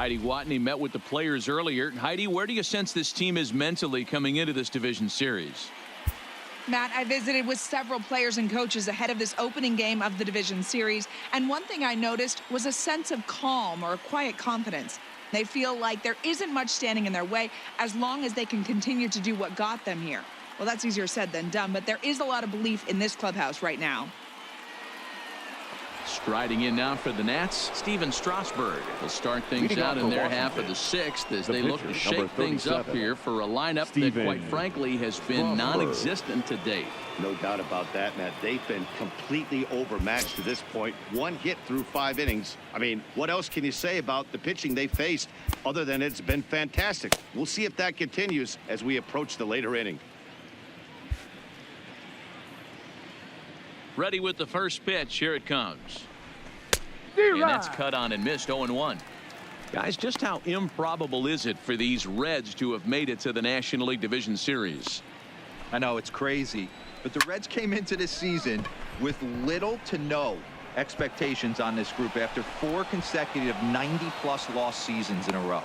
Heidi Watney met with the players earlier. Heidi, where do you sense this team is mentally coming into this division series? Matt, I visited with several players and coaches ahead of this opening game of the division series, and one thing I noticed was a sense of calm or a quiet confidence. They feel like there isn't much standing in their way as long as they can continue to do what got them here. Well, that's easier said than done, but there is a lot of belief in this clubhouse right now. Striding in now for the Nats, Steven Strasburg will start things out in their half of the sixth as they look to shake things up here for a lineup that, quite frankly, has been non-existent to date. No doubt about that, Matt. They've been completely overmatched to this point. One hit through 5 innings. I mean, what else can you say about the pitching they faced other than it's been fantastic? We'll see if that continues as we approach the later inning. Ready with the first pitch. Here it comes. And that's cut on and missed. 0-1. Guys, just how improbable is it for these Reds to have made it to the National League Division Series? I know it's crazy, but the Reds came into this season with little to no expectations on this group after 4 consecutive 90-plus loss seasons in a row.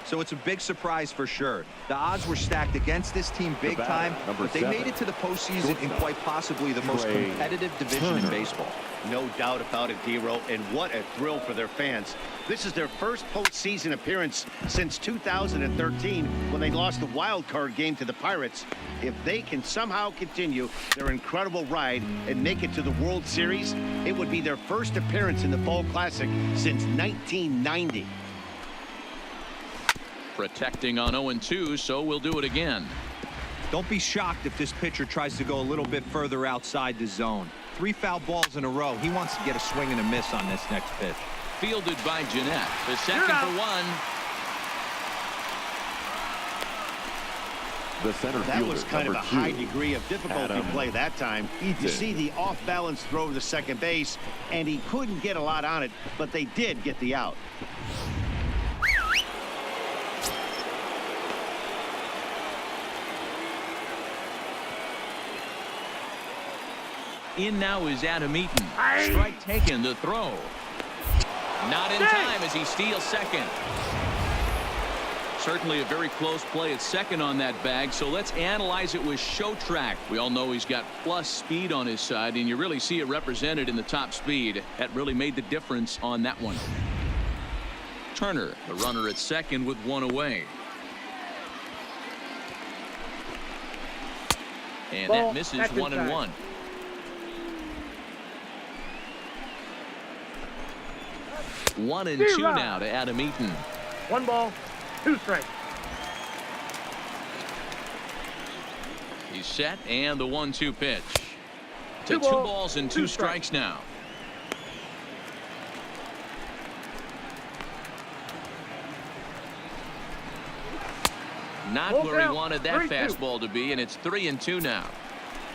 So it's a big surprise for sure. The odds were stacked against this team big time, but they made it to the postseason in quite possibly the most competitive division in baseball. No doubt about it, D-Row, and what a thrill for their fans. This is their first postseason appearance since 2013 when they lost the wild card game to the Pirates. If they can somehow continue their incredible ride and make it to the World Series, it would be their first appearance in the Fall Classic since 1990. Protecting on 0-2, so we'll do it again. Don't be shocked if this pitcher tries to go a little bit further outside the zone. 3 foul balls in a row. He wants to get a swing and a miss on this next pitch. Fielded by Jeanette. The second for 1. The center that was kind of a high degree of difficulty play that time. You see the off-balance throw to second base, and he couldn't get a lot on it, but they did get the out. In now is Adam Eaton. Strike taken, the throw. Not in time as he steals second. Certainly a very close play at second on that bag, so let's analyze it with show track. We all know he's got plus speed on his side, and you really see it represented in the top speed. That really made the difference on that one. Turner, the runner at second with 1 away. And that misses 1-1. 1-2 now to Adam Eaton. 1 ball, 2 strikes. He's set, and the 1-2 pitch. To 2 balls and 2 strikes now. Not where he wanted that fastball to be, and it's 3-2 now.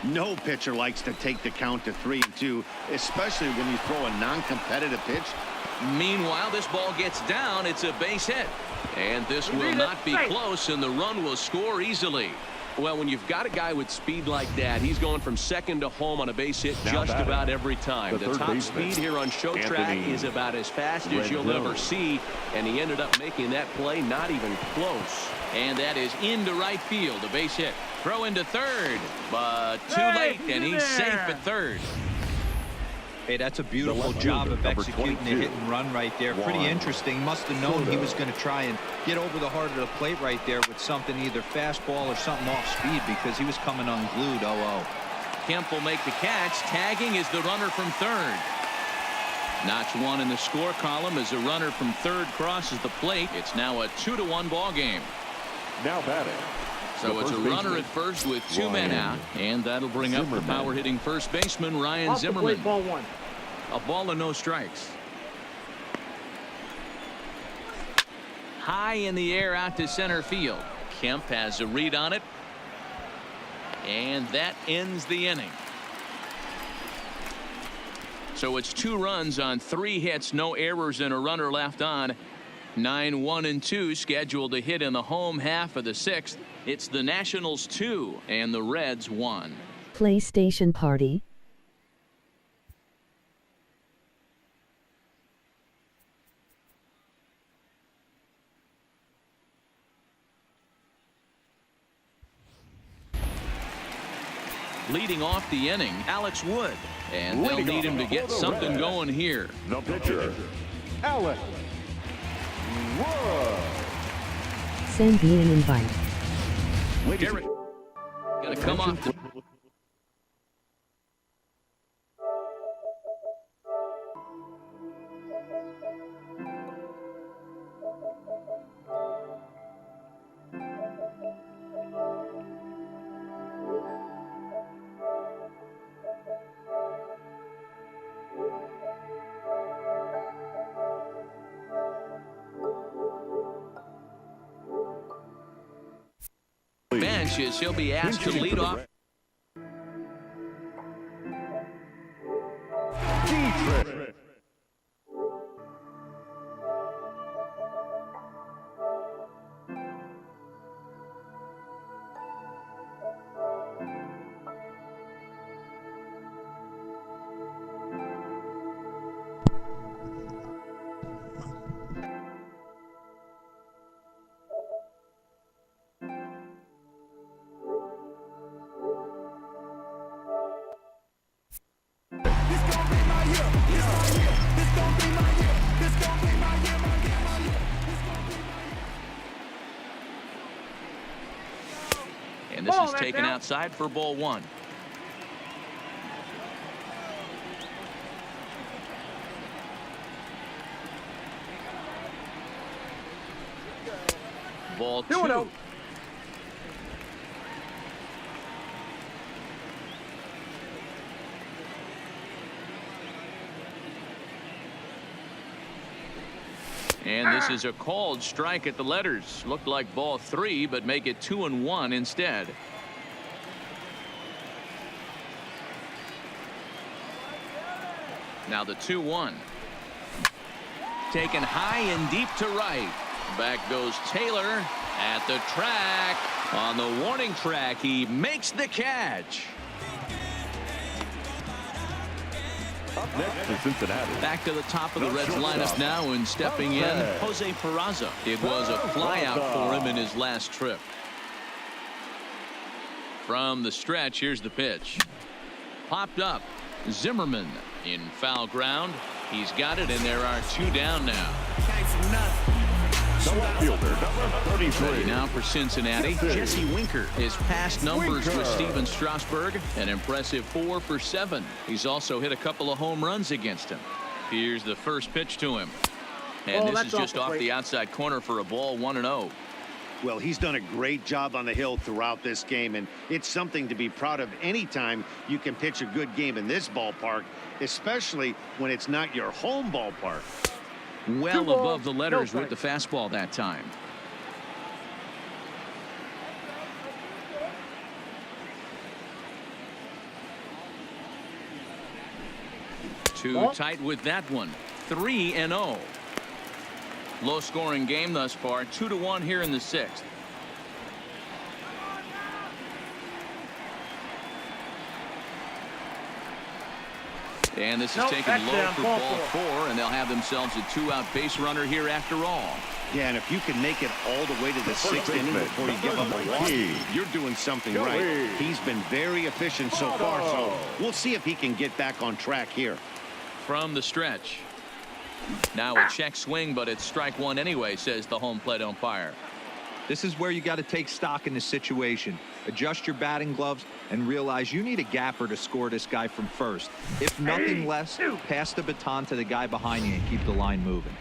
No pitcher likes to take the count to 3-2, especially when you throw a non-competitive pitch. Meanwhile, this ball gets down. It's a base hit. And this will not be close, and the run will score easily. Well, when you've got a guy with speed like that, he's going from second to home on a base hit just about every time. The top speed here on show track is about as fast as you'll ever see, and he ended up making that play not even close. And that is into right field, a base hit. Throw into third, but too late, and he's safe at third. Hey, that's a beautiful job of executing the hit and run right there. Pretty interesting. Must have known he was going to try and get over the heart of the plate right there with something, either fastball or something off speed, because he was coming unglued. 0-0. Kemp will make the catch. Tagging is the runner from third. Notch 1 in the score column as a runner from third crosses the plate. It's now a 2-1 ball game. Now batting. So it's a runner at first with 2 men out, and that'll bring up the power hitting first baseman Ryan Zimmerman. Ball 1. A ball and no strikes. High in the air out to center field. Kemp has a read on it, and that ends the inning. So it's 2 runs on 3 hits, no errors, and a runner left on. 9-1-2 scheduled to hit in the home half of the 6th. It's the Nationals 2 and the Reds 1. PlayStation Party. Leading off the inning, Alex Wood. And they'll need him to get something going here. The pitcher, Alex Wood. Send me an invite. Garrett, got to come off. Bench as he'll be asked to lead off. And this is taken outside for ball one. Ball two. And this is a called strike at the letters. Looked like ball three, but make it 2-1 instead. Now the 2-1. Taken high and deep to right. Back goes Taylor at the track. On the warning track, he makes the catch. Up next is Cincinnati. Back to the top of the Reds lineup now, and stepping in, Jose Peraza. It was a flyout for him in his last trip. From the stretch, here's the pitch. Popped up. Zimmerman in foul ground. He's got it, and there are two down now. The left fielder, number 33. Ready now for Cincinnati, Jesse Winker. His past numbers with Steven Strasburg, an impressive 4 for 7. He's also hit a couple of home runs against him. Here's the first pitch to him. And this is just off the outside corner for a ball, 1-0. Well, he's done a great job on the hill throughout this game, and it's something to be proud of anytime you can pitch a good game in this ballpark, especially when it's not your home ballpark. Well above the letters with the fastball that time. Too tight with that one. 3-0. Low scoring game thus far. 2-1 here in the 6th. And this is taken low for ball 4, and they'll have themselves a 2-out base runner here after all. Yeah, and if you can make it all the way to the 6th inning before you give up a walk, you're doing something right. He's been very efficient so far, so we'll see if he can get back on track here. From the stretch. Now a check swing, but it's strike one anyway, says the home plate umpire. This is where you got to take stock in this situation. Adjust your batting gloves and realize you need a gapper to score this guy from first. If nothing less, pass the baton to the guy behind you and keep the line moving.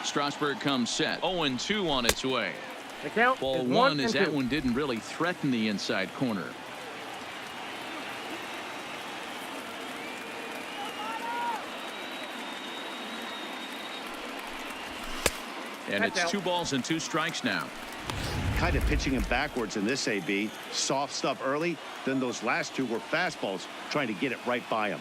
Strasburg comes set. 0-2 on its way. The count Ball is 1 as that 1-2. one didn't really threaten the inside corner. And it's 2 balls and 2 strikes now. Kind of pitching him backwards in this AB. Soft stuff early, then those last 2 were fastballs, trying to get it right by him.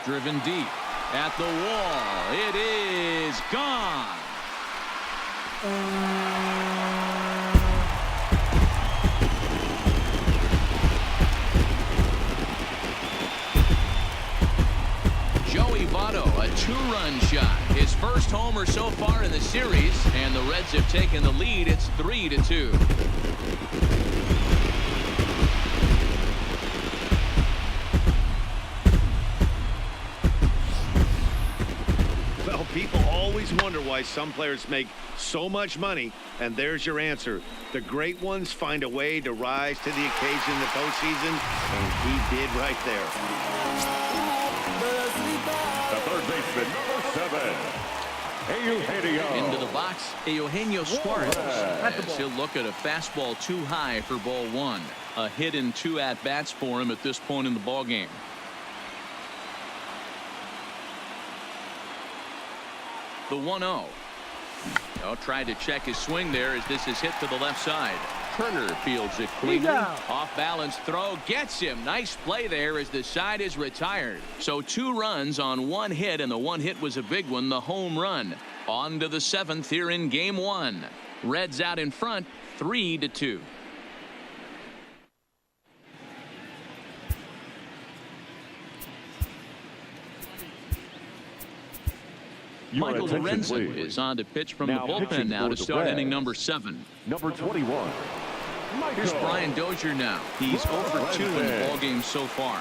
Driven deep at the wall. It is gone. Joey Votto, a 2-run shot. His first homer so far in the series, and the Reds have taken the lead. It's 3-2. Well, people always wonder why some players make so much money, and there's your answer. The great ones find a way to rise to the occasion in the postseason, and he did right there. The third baseman, number 7. Eugenio. Into the box, Eugenio Suarez. As he'll look at a fastball too high for ball 1. A hit in 2 at-bats for him at this point in the ballgame. The 1-0. Oh, tried to check his swing there as this is hit to the left side. Turner fields it cleanly. Off balance throw gets him. Nice play there as the side is retired. So 2 runs on 1 hit, and the 1 hit was a big one, the home run. On to the 7th here in game 1. Reds out in front, 3-2. Michael Lorenzen is on to pitch from the bullpen now to start inning number 7. Number 21. Here's Brian Dozier now. He's 0 for 2 in the ballgame so far.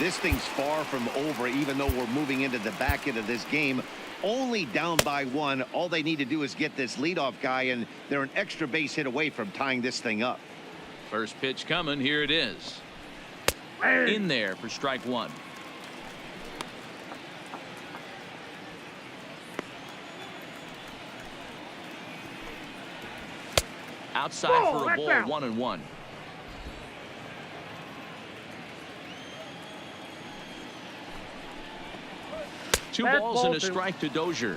This thing's far from over, even though we're moving into the back end of this game. Only down by 1. All they need to do is get this leadoff guy, and they're an extra base hit away from tying this thing up. First pitch coming. Here it is. In there for strike 1. Outside for a ball, 1-1. Two balls and a strike to Dozier.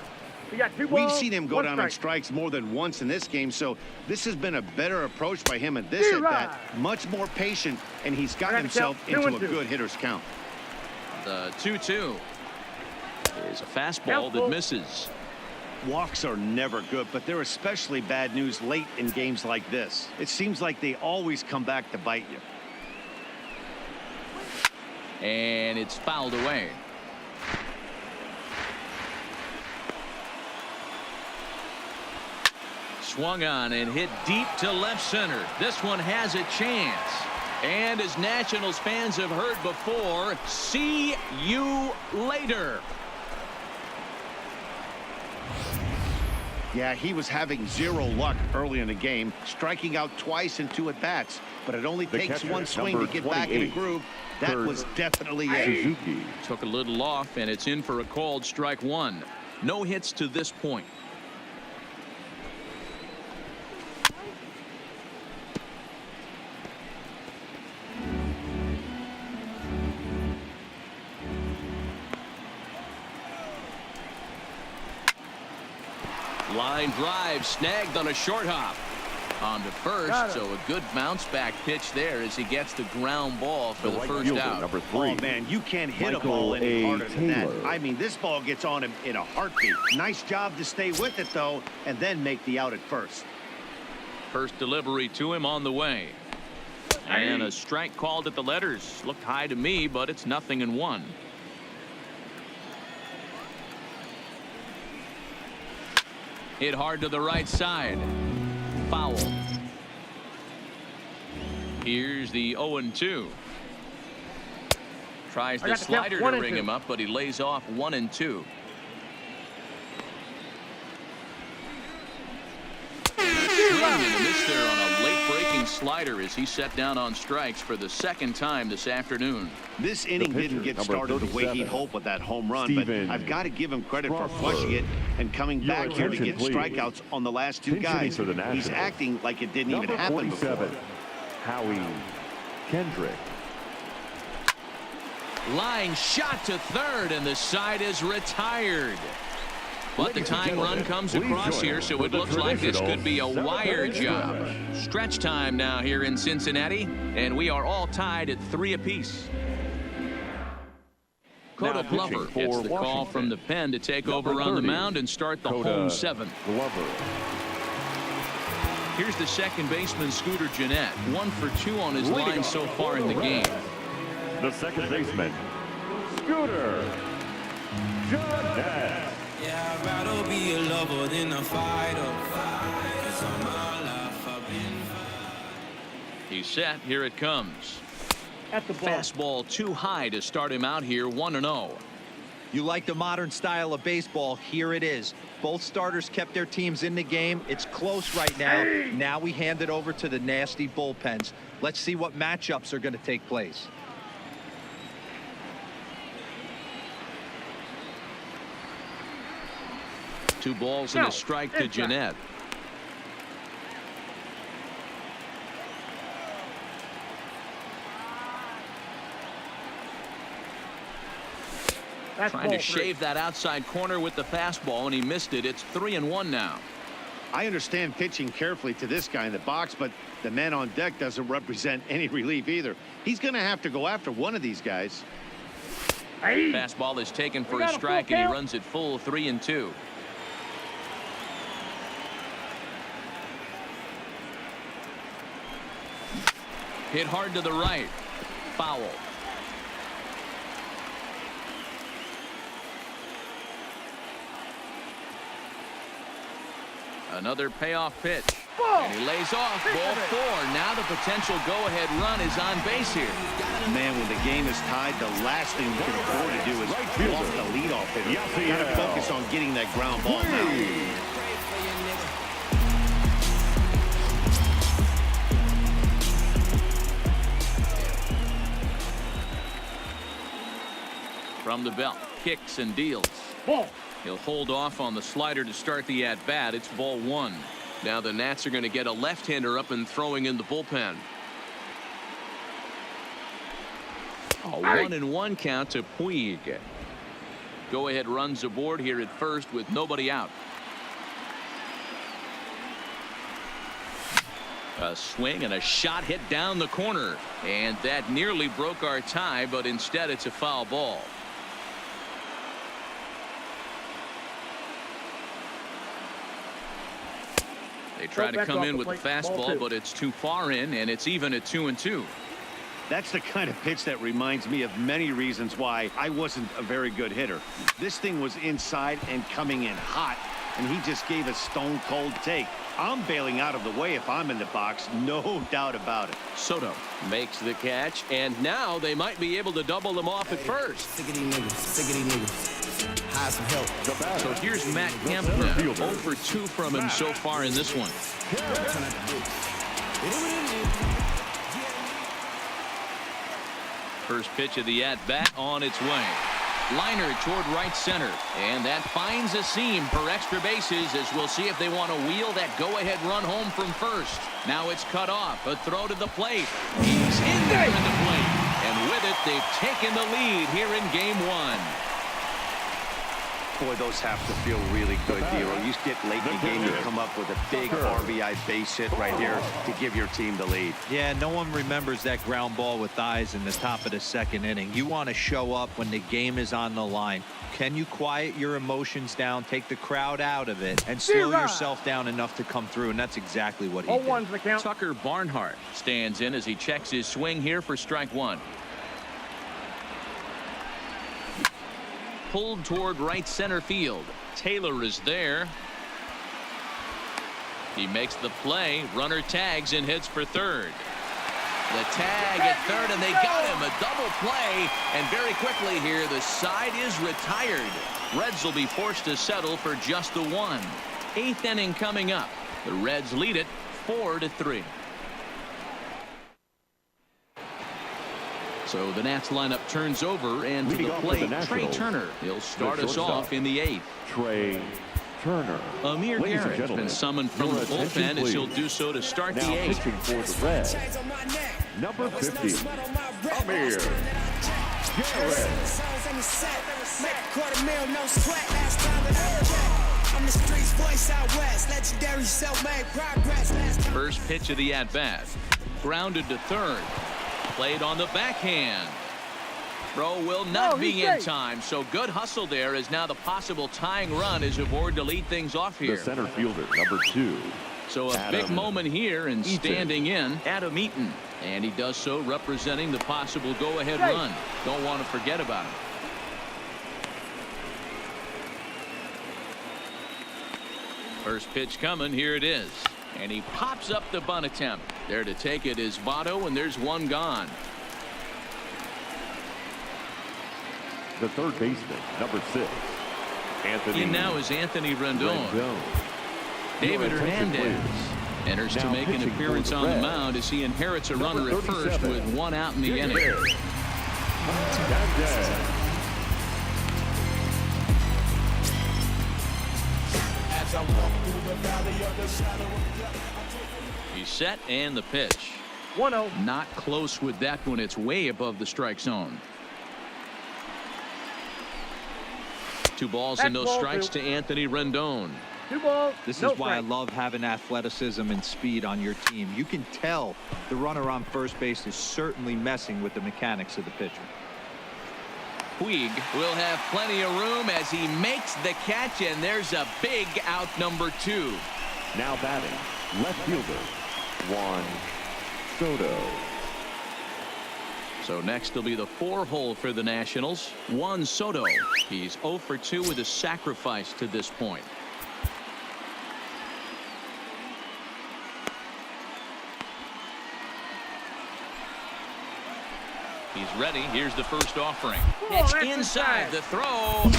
We've seen him go down on strikes more than once in this game, so this has been a better approach by him at this at-bat. Much more patient, and he's got himself into a good hitter's count. The 2-2 is a fastball that misses. Walks are never good, but they're especially bad news late in games like this. It seems like they always come back to bite you. And it's fouled away. Swung on and hit deep to left center. This one has a chance. And as Nationals fans have heard before, see you later. Yeah, he was having 0 luck early in the game, striking out twice in 2 at-bats. But it only takes one swing to get back in the groove. That was definitely it. Took a little off, and it's in for a called strike 1. No hits to this point. Line drive snagged on a short hop. On to first, so a good bounce back pitch there as he gets the ground ball for the first out. Number 3. Oh man, you can't hit a ball any harder than that. I mean, this ball gets on him in a heartbeat. Nice job to stay with it though, and then make the out at first. First delivery to him on the way. And a strike called at the letters. Looked high to me, but it's 0-1. Hit hard to the right side. Foul. Here's the 0-2. Tries the slider to ring him up, but he lays off 1-2. Swing and a miss there on a late-breaking slider as he set down on strikes for the 2nd time this afternoon. This inning didn't get started the way he'd hoped with that home run, but I've got to give him credit for flushing it and coming back here to get strikeouts on the last 2 guys. He's acting like it didn't even happen before. Howie Kendrick. Line shot to third, and the side is retired. But the tying run comes across here, so it looks like this could be a wire job. Stretch time now here in Cincinnati, and we are all tied at 3 apiece. Coda Glover gets the call from the pen to take over on the mound and start the home 7th. Here's the second baseman, Scooter Gennett. 1 for 2 on his line so far in the game. The second baseman, Scooter Gennett. Yeah, I'd rather be lover than a fighter. Cause all my life I've been. He's set. Here it comes. At the ball. Fastball too high to start him out here 1-0. You like the modern style of baseball. Here it is. Both starters kept their teams in the game. It's close right now. Now we hand it over to the nasty bullpens. Let's see what matchups are going to take place. Two balls and a strike to Jeanette. Trying to shave that outside corner with the fastball, and he missed it. It's 3-1 now. I understand pitching carefully to this guy in the box, but the man on deck doesn't represent any relief either. He's going to have to go after one of these guys. Fastball is taken for a strike, and he runs it full 3-2. Hit hard to the right. Foul. Another payoff pitch. And he lays off. Ball 4. Now the potential go-ahead run is on base here. Man, when the game is tied, the last thing you can afford to do is walk the leadoff hitter. You got to focus on getting that ground ball now. From the belt, kicks and deals. Ball. He'll hold off on the slider to start the at-bat. It's ball 1. Now the Nats are going to get a left-hander up and throwing in the bullpen. A 1-1 count to Puig. Go-ahead runs aboard here at first with nobody out. A swing and a shot hit down the corner. And that nearly broke our tie, but instead it's a foul ball. They try to come in with the fastball, but it's too far in, and it's even at 2-2. That's the kind of pitch that reminds me of many reasons why I wasn't a very good hitter. This thing was inside and coming in hot, and he just gave a stone-cold take. I'm bailing out of the way if I'm in the box, no doubt about it. Soto makes the catch, and now they might be able to double them off at first. Sick of these niggas. Sick of these niggas. Hire some help. So here's Matt Kempner. 0 for 2 from him so far in this one. First pitch of the at-bat on its way. Liner toward right center, and that finds a seam for extra bases, as we'll see if they want to wheel that go-ahead run home from first. Now it's cut off. A throw to the plate. He's in there at the plate, and with it they've taken the lead here in game 1. Boy, those have to feel really good, D'Lo. You get late in the game, you come up with a big RBI base hit right here to give your team the lead. Yeah, no one remembers that ground ball with eyes in the top of the second inning. You want to show up when the game is on the line. Can you quiet your emotions down, take the crowd out of it, and slow yourself down enough to come through? And that's exactly what he did. The count. Tucker Barnhart stands in as he checks his swing here for strike 1. Pulled toward right center field. Taylor is there. He makes the play. Runner tags and hits for third. The tag at third, and they got him. A double play, and very quickly here the side is retired. Reds will be forced to settle for just the 1. 8th inning coming up. The Reds lead it 4-3. So the Nats lineup turns over, and to the plate, Trey Turner. He'll start us off in the 8th. Trey Turner. Amir Garrett's been summoned from the bullpen, as he'll do so to start the 8th. Pitching for the Reds, number 50, Amir Garrett. First pitch of the at-bat. Grounded to third. Played on the backhand. Throw will not be in time, so good hustle there, as now the possible tying run is aboard to lead things off here. The center fielder, number 2. So a big moment here, and standing in, Adam Eaton. And he does so representing the possible go-ahead run. Don't want to forget about him. First pitch coming. Here it is. And he pops up the bunt attempt. There to take it is Votto, and there's one gone. The third baseman, number 6, Anthony. In now is Anthony Rendon. David Hernandez enters to make an appearance on the mound as he inherits a runner at first with one out in the inning. He's set and the pitch. 1-0. Not close with that one. It's way above the strike zone. 2 balls and no strikes to Anthony Rendon. 2 balls. This no is why I strikes. love having athleticism and speed on your team. You can tell the runner on first base is certainly messing with the mechanics of the pitcher. Puig will have plenty of room as he makes the catch, and there's a big out, number 2. Now batting, left fielder, Juan Soto. So next will be the 4-hole for the Nationals. Juan Soto. He's 0 for 2 with a sacrifice to this point. He's ready. Here's the first offering. It's inside the throw.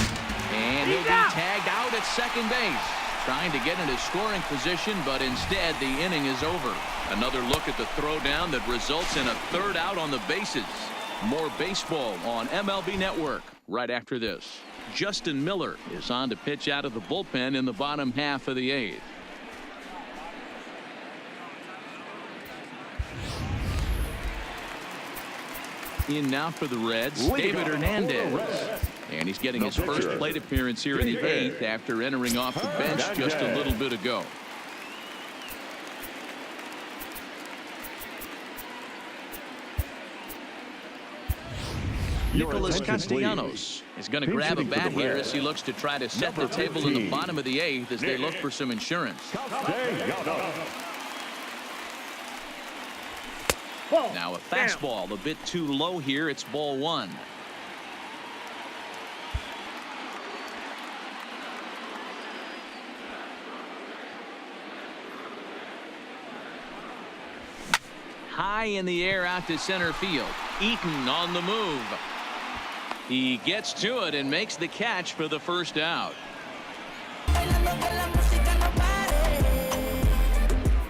And he'll be tagged out at second base. Trying to get into scoring position, but instead the inning is over. Another look at the throwdown that results in a 3rd out on the bases. More baseball on MLB Network right after this. Justin Miller is on to pitch out of the bullpen in the bottom half of the 8th. In now for the Reds, David Hernandez. And he's getting his first plate appearance here in the 8th after entering off the bench just a little bit ago. Nicholas Castellanos is going to grab a bat here as he looks to try to set the table in the bottom of the 8th as they look for some insurance. Now a fastball a bit too low here. It's ball 1. High in the air out to center field. Eaton on the move. He gets to it and makes the catch for the first out. The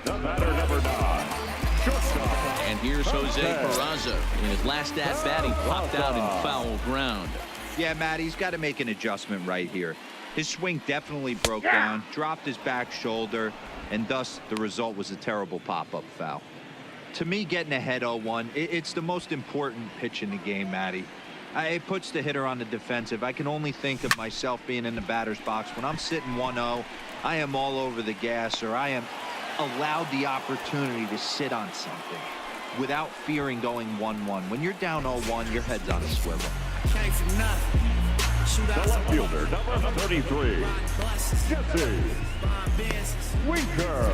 batter, number 9, shortstop. And here's Jose Peraza. In his last at-bat, he popped out in foul ground. Yeah, Matt, he's got to make an adjustment right here. His swing definitely broke down, dropped his back shoulder, and thus the result was a terrible pop-up foul. To me, getting ahead 0-1, it's the most important pitch in the game, Matty. It puts the hitter on the defensive. I can only think of myself being in the batter's box. When I'm sitting 1-0, I am all over the gas, or I am allowed the opportunity to sit on something without fearing going 1-1. When you're down 0-1, your head's on a swivel. The left fielder, number 33, Jesse Winker.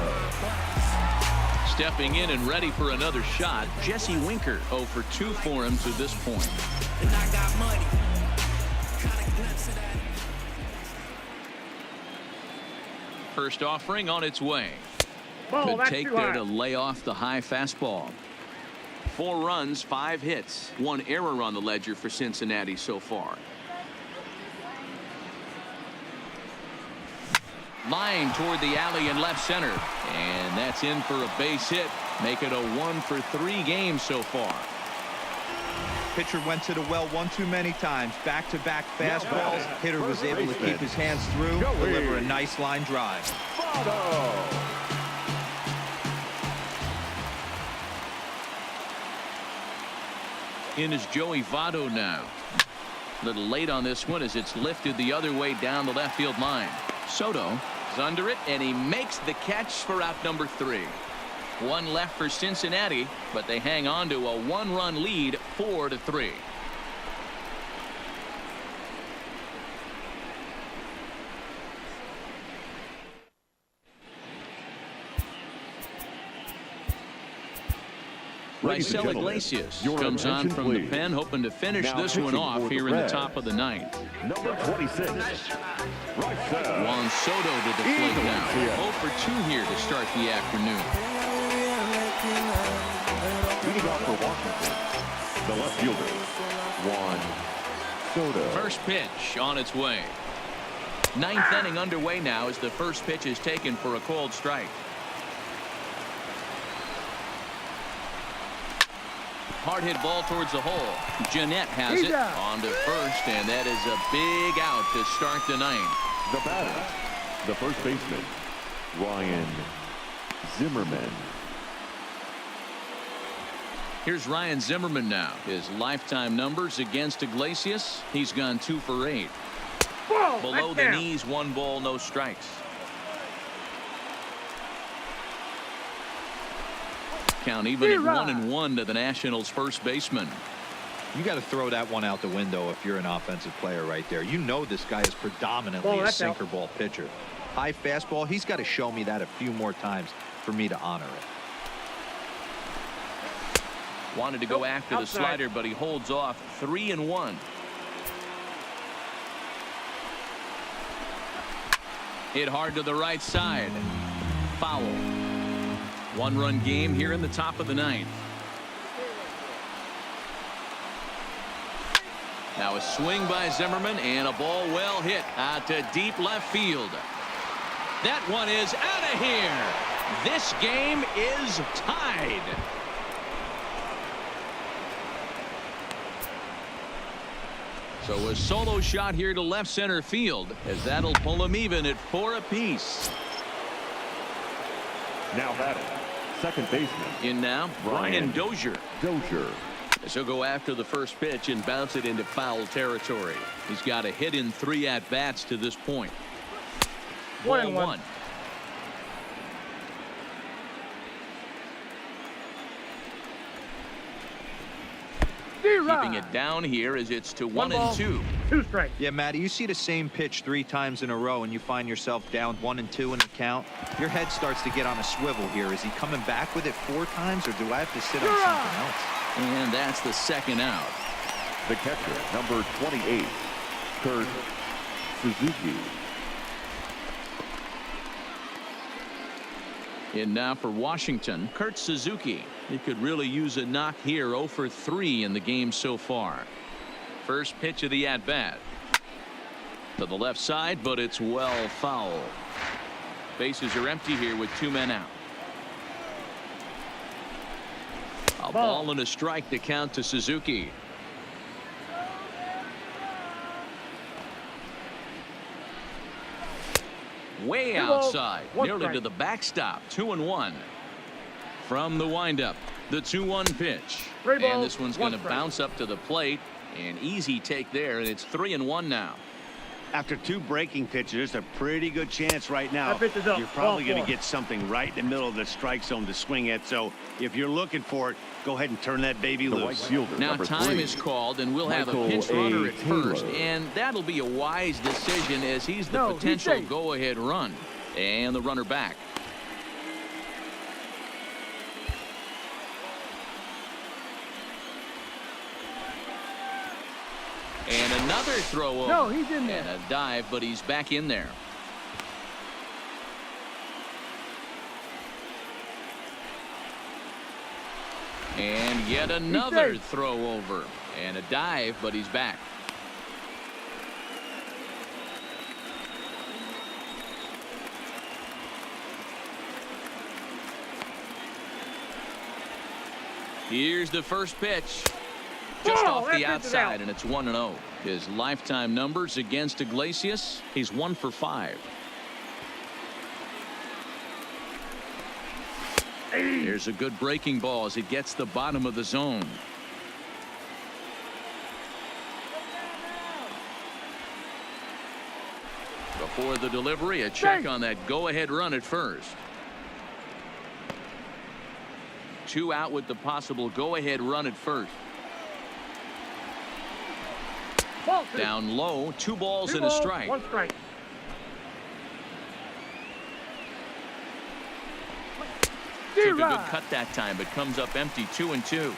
Stepping in and ready for another shot, Jesse Winker 0 for 2 for him to this point. First offering on its way. Good take there to lay off the high fastball. 4 runs, 5 hits, 1 error on the ledger for Cincinnati so far. Line toward the alley in left center, and that's in for a base hit. Make it a 1 for 3 game so far. Pitcher went to the well one too many times. Back-to-back fastballs. Hitter was able to keep his hands through, deliver a nice line drive. In is Joey Votto now. A little late on this one as it's lifted the other way down the left field line. Soto is under it, and he makes the catch for out number 3. 1 left for Cincinnati, but they hang on to a 1-run lead, 4-3. Raisel Iglesias comes on from the pen, hoping to finish this one off here in the top of the ninth. Number 26, Raisel. Juan Soto to the plate now. 0 for 2 here to start the afternoon. Leading off for Washington, the left fielder, Juan Soto. First pitch on its way. Ninth inning underway now as the first pitch is taken for a called strike. Hard hit ball towards the hole. Jeanette has it on to first, and that is a big out to start the ninth. The batter, the first baseman, Ryan Zimmerman. Here's Ryan Zimmerman now. His lifetime numbers against Iglesias. He's gone 2 for 8. Below the knees, 1 ball, no strikes. Count even at 1-1 to the Nationals' first baseman. You got to throw that one out the window if you're an offensive player right there. You know this guy is predominantly a sinker ball pitcher. High fastball, he's got to show me that a few more times for me to honor it. Wanted to go after the slider, but he holds off. 3-1. Hit hard to the right side. Foul. 1-run game here in the top of the ninth. Now a swing by Zimmerman and a ball well hit out to deep left field. That one is out of here. This game is tied. So a solo shot here to left center field, as that'll pull them even at 4 apiece. Now batting, second baseman. In now, Brian Dozier. Dozier. As he'll go after the first pitch and bounce it into foul territory. He's got a hit in 3 at-bats to this point. 1-1. Keeping it down here as it's to 1-2. 2 strikes. Yeah, Matty, you see the same pitch 3 times in a row and you find yourself down 1-2 in the count. Your head starts to get on a swivel here. Is he coming back with it 4 times, or do I have to sit on something else? And that's the second out. The catcher, number 28, Kurt Suzuki. In now for Washington, Kurt Suzuki. He could really use a knock here. 0 for 3 in the game so far. First pitch of the at-bat. To the left side, but it's well foul. Bases are empty here with 2 men out. A ball and a strike to count to Suzuki. Way outside, nearly to the backstop. 2-1 from the windup. The 2-1 pitch, and this one's going to bounce up to the plate. An easy take there, and it's 3-1 now. After 2 breaking pitches, there's a pretty good chance right now you're probably going to get something right in the middle of the strike zone to swing at. So if you're looking for it, go ahead and turn that baby loose. Now time is called, and we'll have a pinch runner at first, and that'll be a wise decision as he's the potential go-ahead run. And the runner back. And another throw over. No, he's in there. And a dive, but he's back in there. And yet another throw over. And a dive, but he's back. Here's the first pitch. Just off the outside, and it's 1-0. His lifetime numbers against Iglesias, he's 1 for 5. There's a good breaking ball as it gets the bottom of the zone. Before the delivery, a check on that go-ahead run at first. 2 out with the possible go-ahead run at first. Down low, 2 balls and a strike. 1 strike. Took a good cut that time, but comes up empty, 2-2.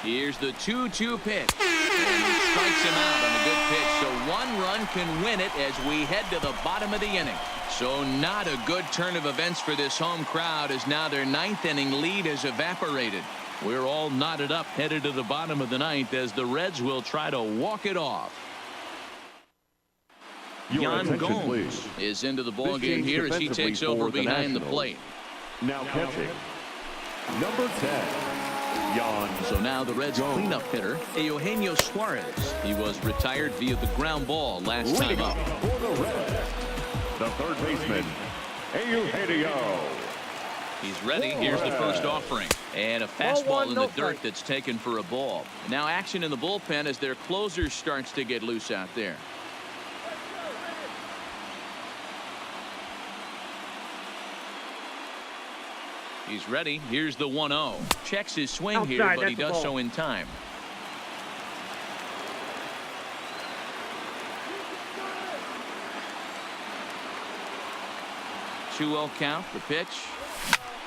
Here's the 2-2 pitch. And he strikes him out on a good pitch. So 1 run can win it as we head to the bottom of the inning. So not a good turn of events for this home crowd, as now their 9th inning lead has evaporated. We're all knotted up, headed to the bottom of the 9th, as the Reds will try to walk it off. Yan Gomes is into the ball game here as he takes over behind the plate. Now catching, number 10, Yan. So now the Reds cleanup hitter, Eugenio Suarez. He was retired via the ground ball last time up. For the Reds, the third baseman, Eugenio. He's ready. Here's the first offering. And a fastball in the dirt that's taken for a ball. Now action in the bullpen as their closer starts to get loose out there. He's ready. Here's the 1-0. Checks his swing here, but he does so in time. Two-0 count, the pitch.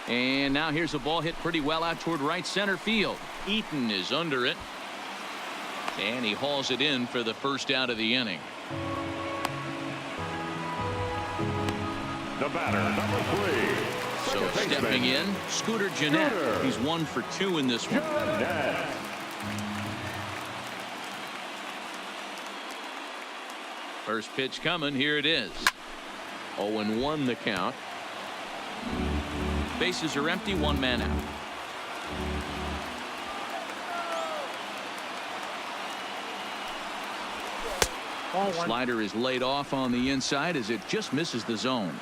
And now here's a ball hit pretty well out toward right center field. Eaton is under it. And he hauls it in for the first out of the inning. The batter, number 3. So stepping in, Scooter Gennett. He's 1 for 2 in this one. First pitch coming. Here it is. 0-1 the count. Bases are empty, 1 man out. Slider is laid off on the inside as it just misses the zone.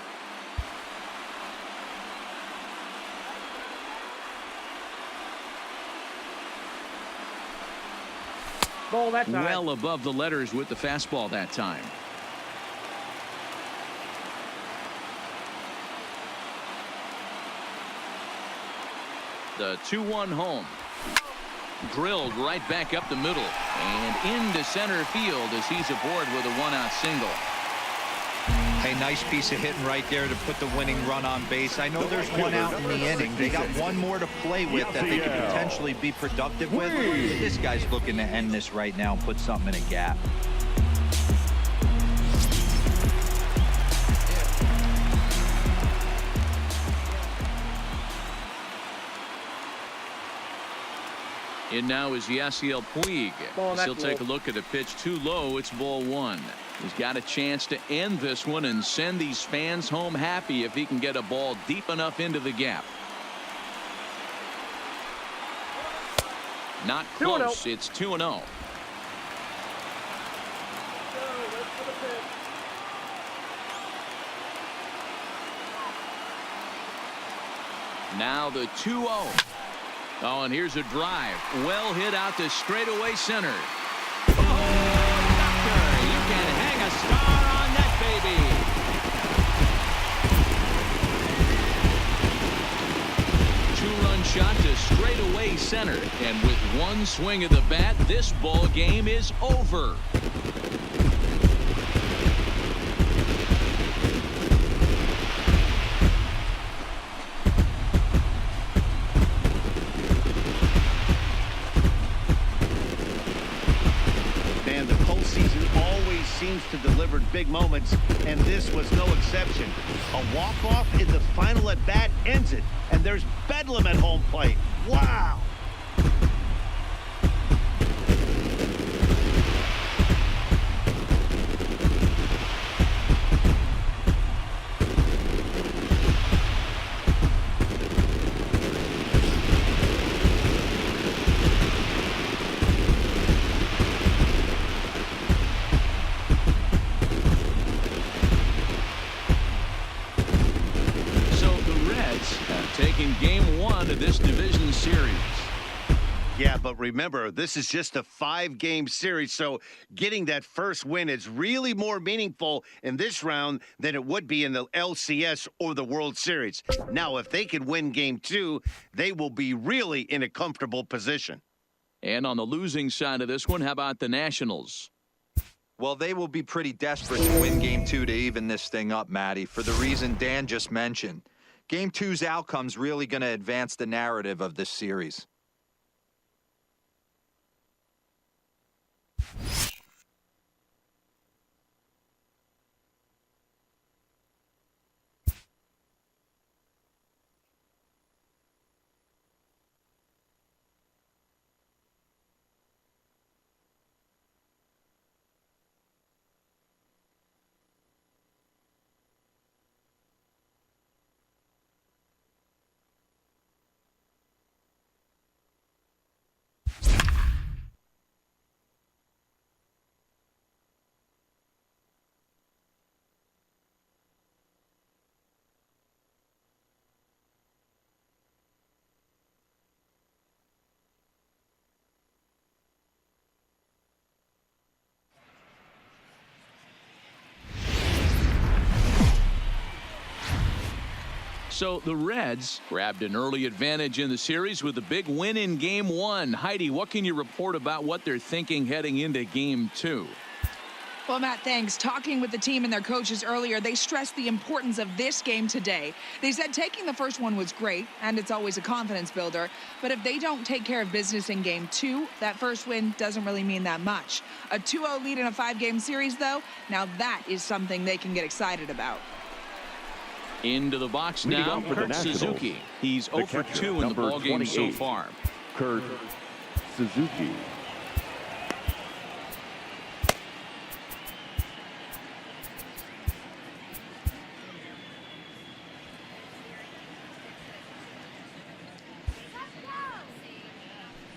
Well above the letters with the fastball that time. The 2-1 home. Drilled right back up the middle and into center field as he's aboard with a 1-out single. A nice piece of hitting right there to put the winning run on base. I know there's 1 out in the inning. They got 1 more to play with that they could potentially be productive with. This guy's looking to end this right now and put something in a gap. In now is Yasiel Puig. He'll take a look at a pitch too low. It's ball 1. He's got a chance to end this one and send these fans home happy if he can get a ball deep enough into the gap. Not close. It's 2-0. Now the 2-0. Oh, and here's a drive. Well hit out to straightaway center. Oh, doctor, you can hang a star on that baby. 2-run shot to straightaway center. And with 1 swing of the bat, this ball game is over. Seems to deliver big moments, and this was no exception. A walk-off in the final at-bat ends it, and there's bedlam at home plate. Wow! Taking game 1 of this division series. Yeah, but remember, this is just a 5-game series, so getting that first win is really more meaningful in this round than it would be in the LCS or the World Series. Now, if they can win game 2, they will be really in a comfortable position. And on the losing side of this one, how about the Nationals? Well, they will be pretty desperate to win Game 2 to even this thing up, Matty, for the reason Dan just mentioned. Game 2's outcome's really going to advance the narrative of this series. So the Reds grabbed an early advantage in the series with a big win in Game 1. Heidi, what can you report about what they're thinking heading into Game 2? Well, Matt, thanks. Talking with the team and their coaches earlier, they stressed the importance of this game today. They said taking the first one was great, and it's always a confidence builder. But if they don't take care of business in Game 2, that first win doesn't really mean that much. A 2-0 lead in a 5-game series, though, now that is something they can get excited about. Into the box now, Kurt Suzuki. He's 0 for 2 in the ballgame so far. Kurt Suzuki.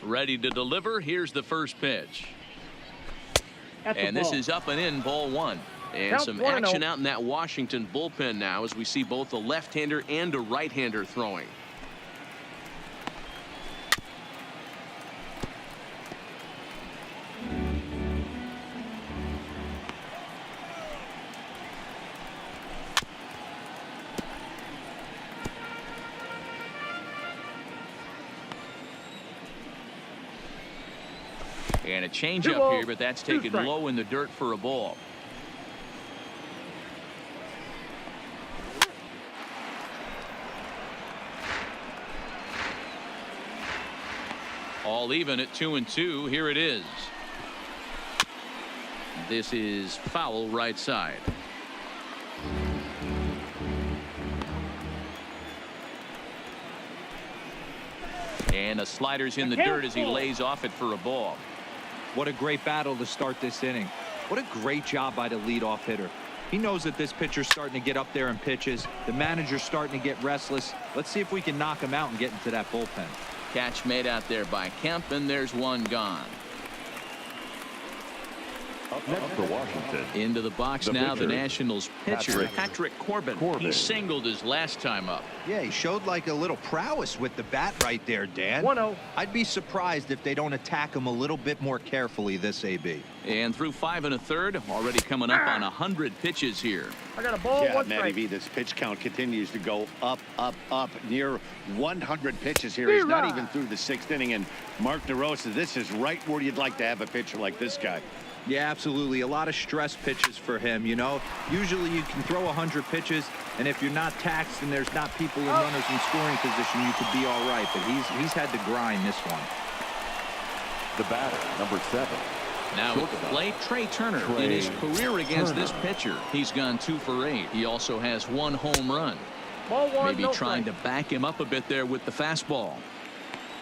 Ready to deliver. Here's the first pitch. And this is up and in, ball 1. And some action out in that Washington bullpen now as we see both a left-hander and a right-hander throwing. And a changeup here, but that's taken low in the dirt for a ball. All even at 2-2. Here it is. This is foul right side. And a slider's in the dirt as he lays off it for a ball. What a great battle to start this inning. What a great job by the leadoff hitter. He knows that this pitcher's starting to get up there in pitches. The manager's starting to get restless. Let's see if we can knock him out and get into that bullpen. Catch made out there by Kemp, and there's one gone. Up next for Washington. Into the box now, the Nationals pitcher, Patrick Corbin. He singled his last time up. Yeah, he showed like a little prowess with the bat right there, Dan. 1-0. I'd be surprised if they don't attack him a little bit more carefully this AB. And through 5 1/3, already coming up on 100 pitches here. I got a ball, Yeah, one Matty strike. V, this pitch count continues to go up, up, up, near 100 pitches here. He's not even through the 6th inning, and Mark DeRosa, this is right where you'd like to have a pitcher like this guy. Yeah, absolutely. A lot of stress pitches for him, you know. Usually you can throw 100 pitches, and if you're not taxed and there's not people in runners in scoring position, you could be all right. But he's had to grind this one. The batter, number 7. Now at the plate, Trey Turner. In his career against this pitcher, he's gone 2 for 8. He also has 1 home run. Ball 1, Maybe no trying strike. to back him up a bit there with the fastball.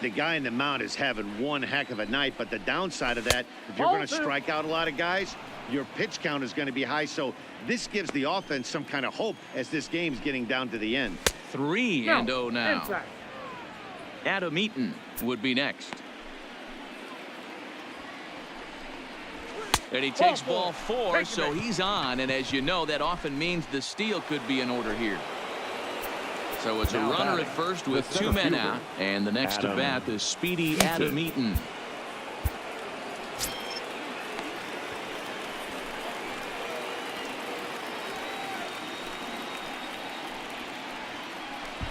The guy in the mound is having one heck of a night, but the downside of that, if you're going to strike out a lot of guys, your pitch count is going to be high. So this gives the offense some kind of hope as this game's getting down to the end. 3-0 now. Inside. Adam Eaton would be next. And he takes ball 4, so he's on. And as you know, that often means the steal could be in order here. So it's a runner at first with 2 men out. And the next to bat is speedy Adam Eaton.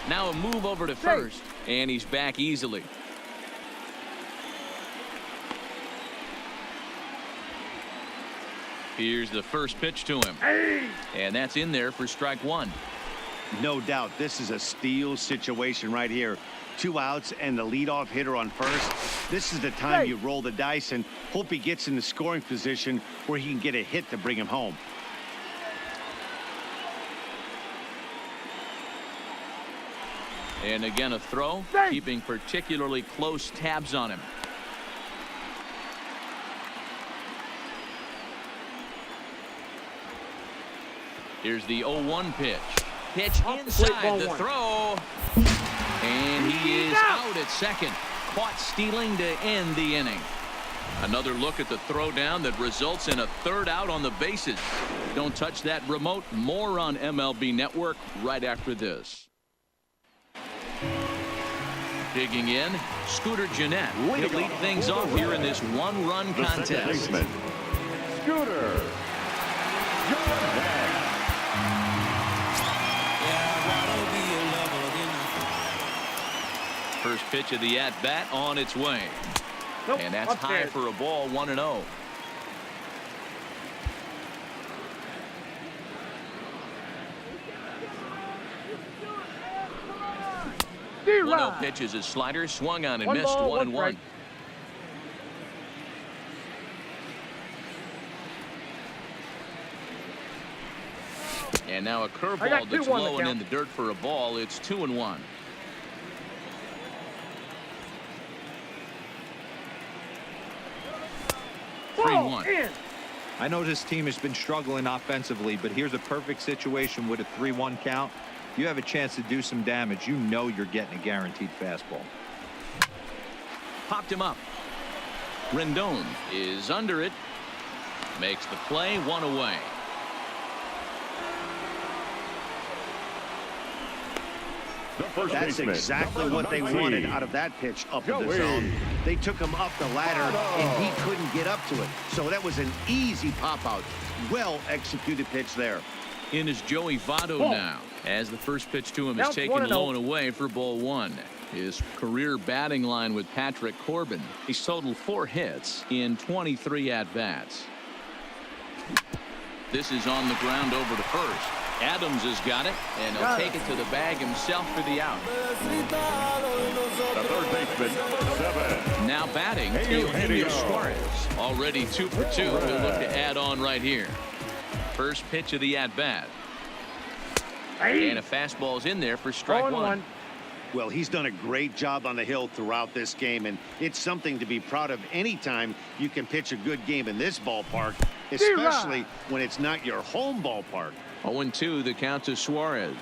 Now a move over to first, and he's back easily. Here's the first pitch to him. And that's in there for strike one. No doubt this is a steal situation right here. 2 outs and the leadoff hitter on first. This is the time you roll the dice and hope he gets in the scoring position where he can get a hit to bring him home. And again, a throw, keeping particularly close tabs on him. Here's the 0-1 pitch. Pitch inside the throw. And he is out at second. Caught stealing to end the inning. Another look at the throw down that results in a third out on the bases. Don't touch that remote. More on MLB Network right after this. Digging in, Scooter Jeanette. He'll lead things off here in this one-run contest. Scooter. First pitch of the at-bat on its way. And that's high for a ball, 1-0. One pitches his slider, swung on and missed, 1-1. And now a curveball that's low and in the dirt for a ball. It's 2-1. I know this team has been struggling offensively, but here's a perfect situation with a 3-1 count. You have a chance to do some damage. You know you're getting a guaranteed fastball. Popped him up. Rendon is under it. Makes the play, 1 away. That's exactly what they wanted out of that pitch up in the zone. They took him up the ladder, and he couldn't get up to it. So that was an easy pop-out. Well-executed pitch there. In is Joey Votto now, as the first pitch to him is taken low and away for ball 1. His career batting line with Patrick Corbin. He's totaled 4 hits in 23 at-bats. This is on the ground over to first. Adams has got it, and he'll take it to the bag himself for the out. The third baseman, 7. Now batting, Eugenio Suarez. Already 2 for 2. He'll look to add on right here. First pitch of the at-bat. And a fastball's in there for strike 1. Well, he's done a great job on the hill throughout this game, and it's something to be proud of anytime you can pitch a good game in this ballpark, especially when it's not your home ballpark. 0-2 the count to Suarez.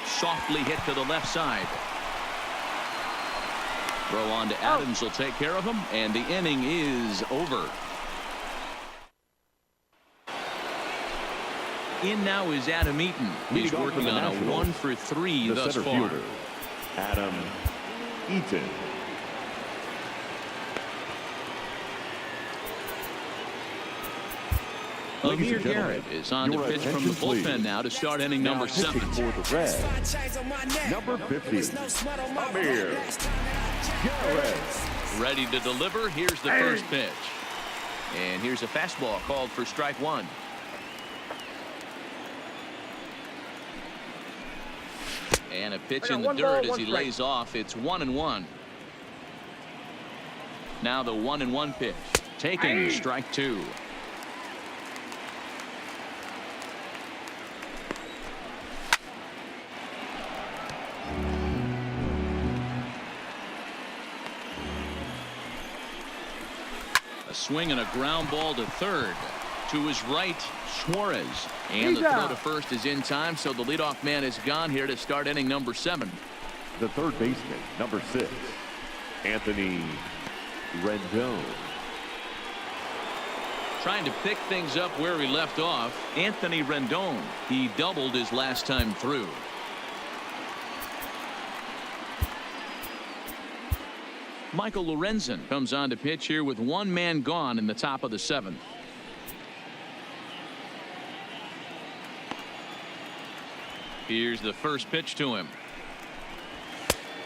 Softly hit to the left side. Throw on to Adams will take care of him, and the inning is over. In now is Adam Eaton. He's working on a 1 for 3 thus far. Fielder, Adam Eaton. Amir Garrett is on to pitch from the bullpen now to start inning number 7. For the Reds, number 50, Amir Garrett. Ready to deliver. Here's the first pitch. And here's a fastball called for strike 1. And a pitch in the dirt as he lays off. It's 1-1. Now the 1-1 pitch. Taking strike 2. A swing and a ground ball to third. To his right, Suarez. And the throw to first is in time, so the leadoff man is gone here to start inning number 7. The third baseman, number 6, Anthony Rendon. Trying to pick things up where he left off, Anthony Rendon. He doubled his last time through. Michael Lorenzen comes on to pitch here with 1 man gone in the top of the 7th. Here's the first pitch to him.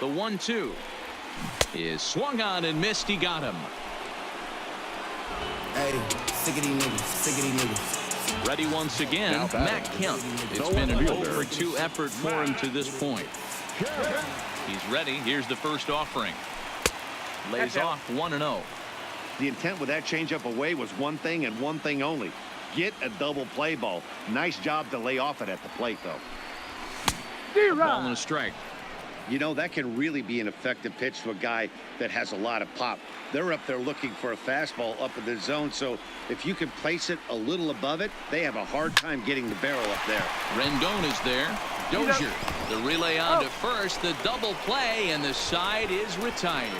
The 1-2 is swung on and missed. He got him. Hey, sick of these niggas, sick of these niggas. Ready once again, Matt Kemp. It's been an 0-for-2 effort for him to this point. He's ready. Here's the first offering. Lays off 1-0. The intent with that changeup away was one thing and one thing only. Get a double play ball. Nice job to lay off it at the plate, though. A ball and a strike. You know, that can really be an effective pitch to a guy that has a lot of pop. They're up there looking for a fastball up in the zone, so if you can place it a little above it, they have a hard time getting the barrel up there. Rendon is there. Dozier, the relay on to first, the double play, and the side is retired.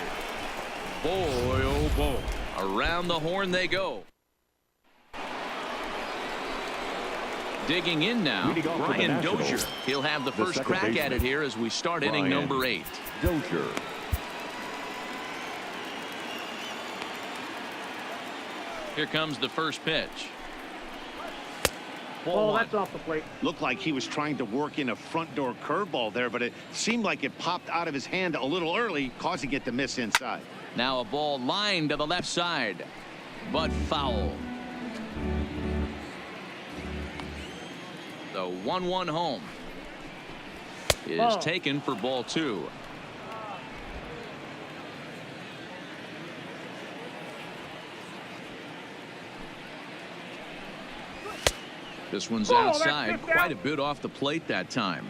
Boy, oh boy. Around the horn they go. Digging in now, Brian Dozier. He'll have the first crack at it here as we start inning number 8. Dozier. Here comes the first pitch. Ball, that's off the plate. Looked like he was trying to work in a front door curveball there, but it seemed like it popped out of his hand a little early, causing it to miss inside. Now a ball lined to the left side, but foul. The 1-1 home is taken for ball 2. This one's outside, quite a bit off the plate that time.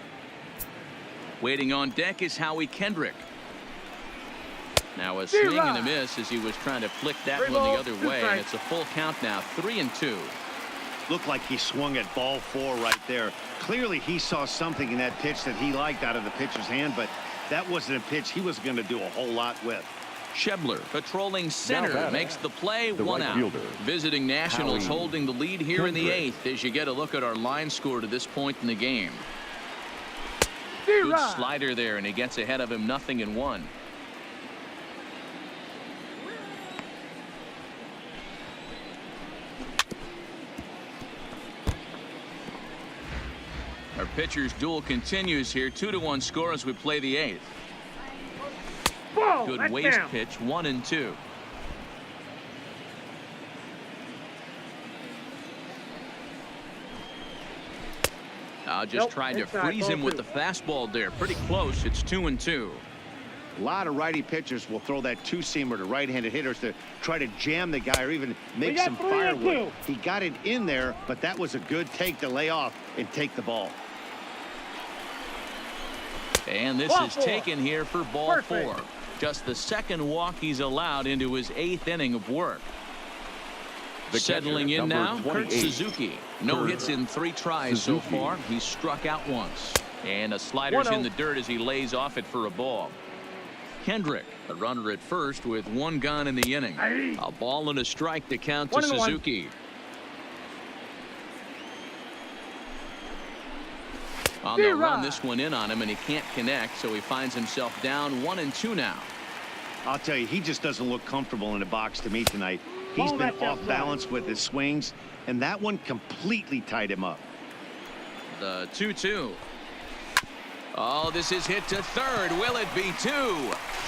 Waiting on deck is Howie Kendrick. Now a swing and a miss as he was trying to flick that one the other way, and it's a full count now, 3-2. Looked like he swung at ball 4 right there. Clearly he saw something in that pitch that he liked out of the pitcher's hand, but that wasn't a pitch he was going to do a whole lot with. Schebler patrolling center makes the play, the 1 right out. fielder, Visiting Nationals Howie holding the lead here in the Kendrick. 8th as you get a look at our line score to this point in the game. Good slider there, and he gets ahead of him, 0-1. Our pitcher's duel continues here. 2-1 score as we play the 8th. Good waste pitch, 1-2. Just tried to freeze him with the fastball there. Pretty close. It's 2-2. A lot of righty pitchers will throw that two-seamer to right-handed hitters to try to jam the guy or even make some firewood. He got it in there, but that was a good take to lay off and take the ball. And this is taken here for ball 4. Just the second walk he's allowed into his 8th inning of work. Settling in now, Kurt Suzuki. No hits in 3 tries so far. He's struck out once. And a slider's in the dirt as he lays off it for a ball. Kendrick, a runner at first with 1 gone in the inning. A ball and a strike to count to Suzuki. On the run, this one in on him, and he can't connect, so he finds himself down 1-2 now. I'll tell you, he just doesn't look comfortable in the box to me tonight. He's been off balance with his swings, and that one completely tied him up. The 2-2. Oh, this is hit to third. Will it be 2?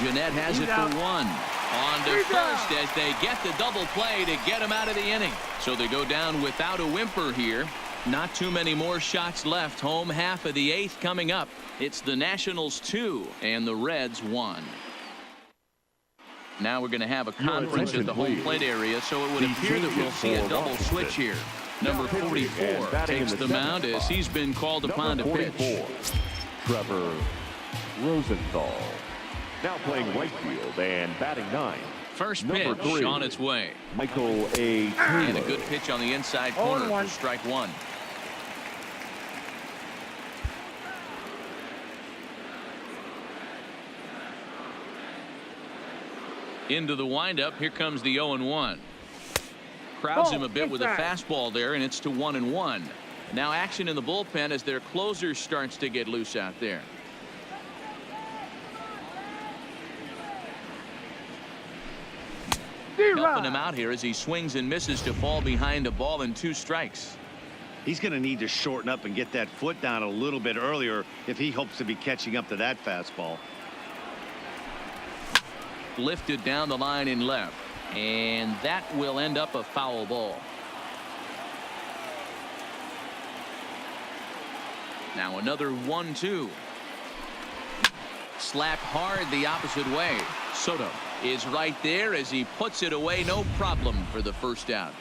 Jeanette has it for 1. On to first as they get the double play to get him out of the inning. So they go down without a whimper here. Not too many more shots left. Home half of the 8th coming up. It's the Nationals 2 and the Reds 1. Now we're going to have a conference at the home plate area, so it would appear that we'll see a double switch here. Number 44 takes the mound as he's been called upon to pitch. Trevor Rosenthal. Now playing right field and batting 9. First pitch on its way. Michael A. Taylor. And a good pitch on the inside corner for strike 1. Into the windup. Here comes the 0-1. Crowds him a bit with a fastball there, and it's to 1-1. Now action in the bullpen as their closer starts to get loose out there. Helping him out here as he swings and misses to fall behind a ball and 2 strikes. He's going to need to shorten up and get that foot down a little bit earlier if he hopes to be catching up to that fastball. Lifted down the line in left. And that will end up a foul ball. Now another 1-2. Slapped hard the opposite way. Soto is right there as he puts it away. No problem for the first out.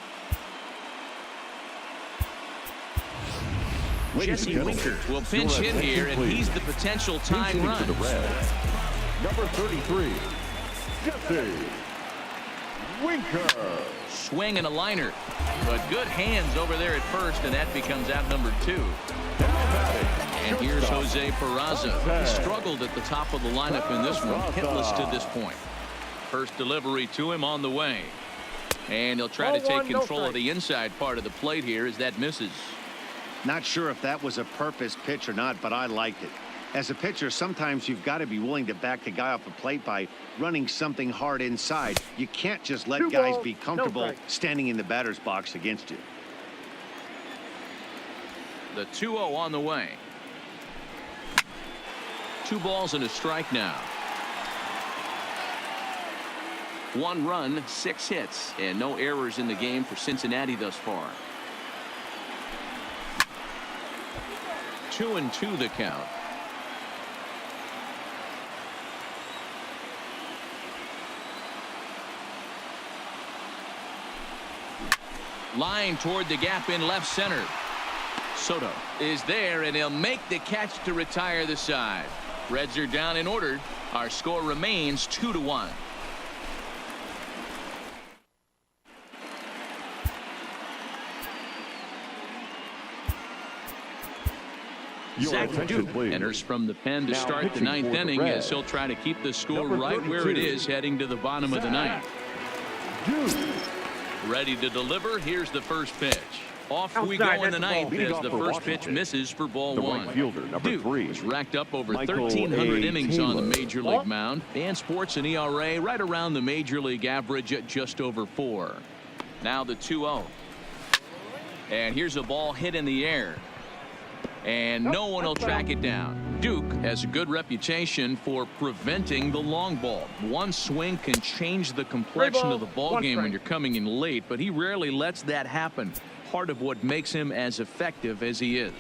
Jesse Winker will pinch hit here, and he's the potential tying run. Number 33, Jesse Winker. Swing and a liner, but good hands over there at first, and that becomes out number 2. And here's Jose Peraza. He struggled at the top of the lineup in this one, hitless to this point. First delivery to him on the way, and he'll try to take control of the inside part of the plate here as that misses. Not sure if that was a purpose pitch or not, but I liked it. As a pitcher, sometimes you've got to be willing to back the guy off the plate by running something hard inside. You can't just let guys be comfortable standing in the batter's box against you. The 2-0 on the way. 2 balls and a strike now. 1 run, 6 hits, and no errors in the game for Cincinnati thus far. 2-2 the count. Line toward the gap in left center. Soto is there, and he'll make the catch to retire the side. Reds are down and ordered. Our score remains 2-1. Zach Duke enters from the pen to start the 9th inning as he'll try to keep the score right where it is heading to the bottom of the 9th. Ready to deliver. Here's the first pitch. Off we go in the 9th as the first pitch misses for ball 1. Duke has racked up over 1,300 innings on the major league mound and sports an ERA right around the major league average at just over 4. Now the 2-0. And here's a ball hit in the air. And no one will track it down. Duke has a good reputation for preventing the long ball. One swing can change the complexion of the ball game when you're coming in late, but he rarely lets that happen. Part of what makes him as effective as he is.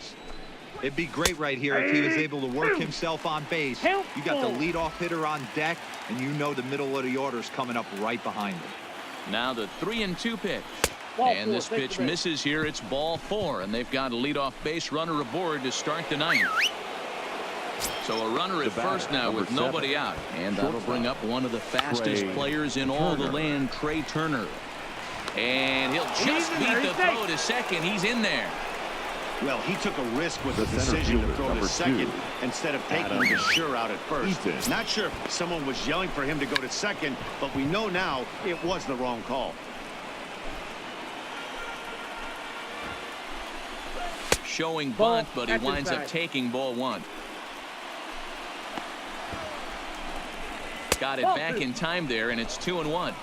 It'd be great right here if he was able to work himself on base. You got the leadoff hitter on deck, and you know the middle of the order's coming up right behind him. Now the 3-2 pitch. And this pitch misses here. It's ball 4, and they've got a leadoff base runner aboard to start the 9th. So a runner at first now with nobody out, and that'll bring up one of the fastest players in all the land, Trey Turner. And he'll just beat the throw to second. He's in there. Well, he took a risk with the decision to throw to second instead of taking the sure out at first. Not sure if someone was yelling for him to go to second, but we know now it was the wrong call. Showing bunt, but he winds up taking ball 1. Got it back in time there, and it's 2-1.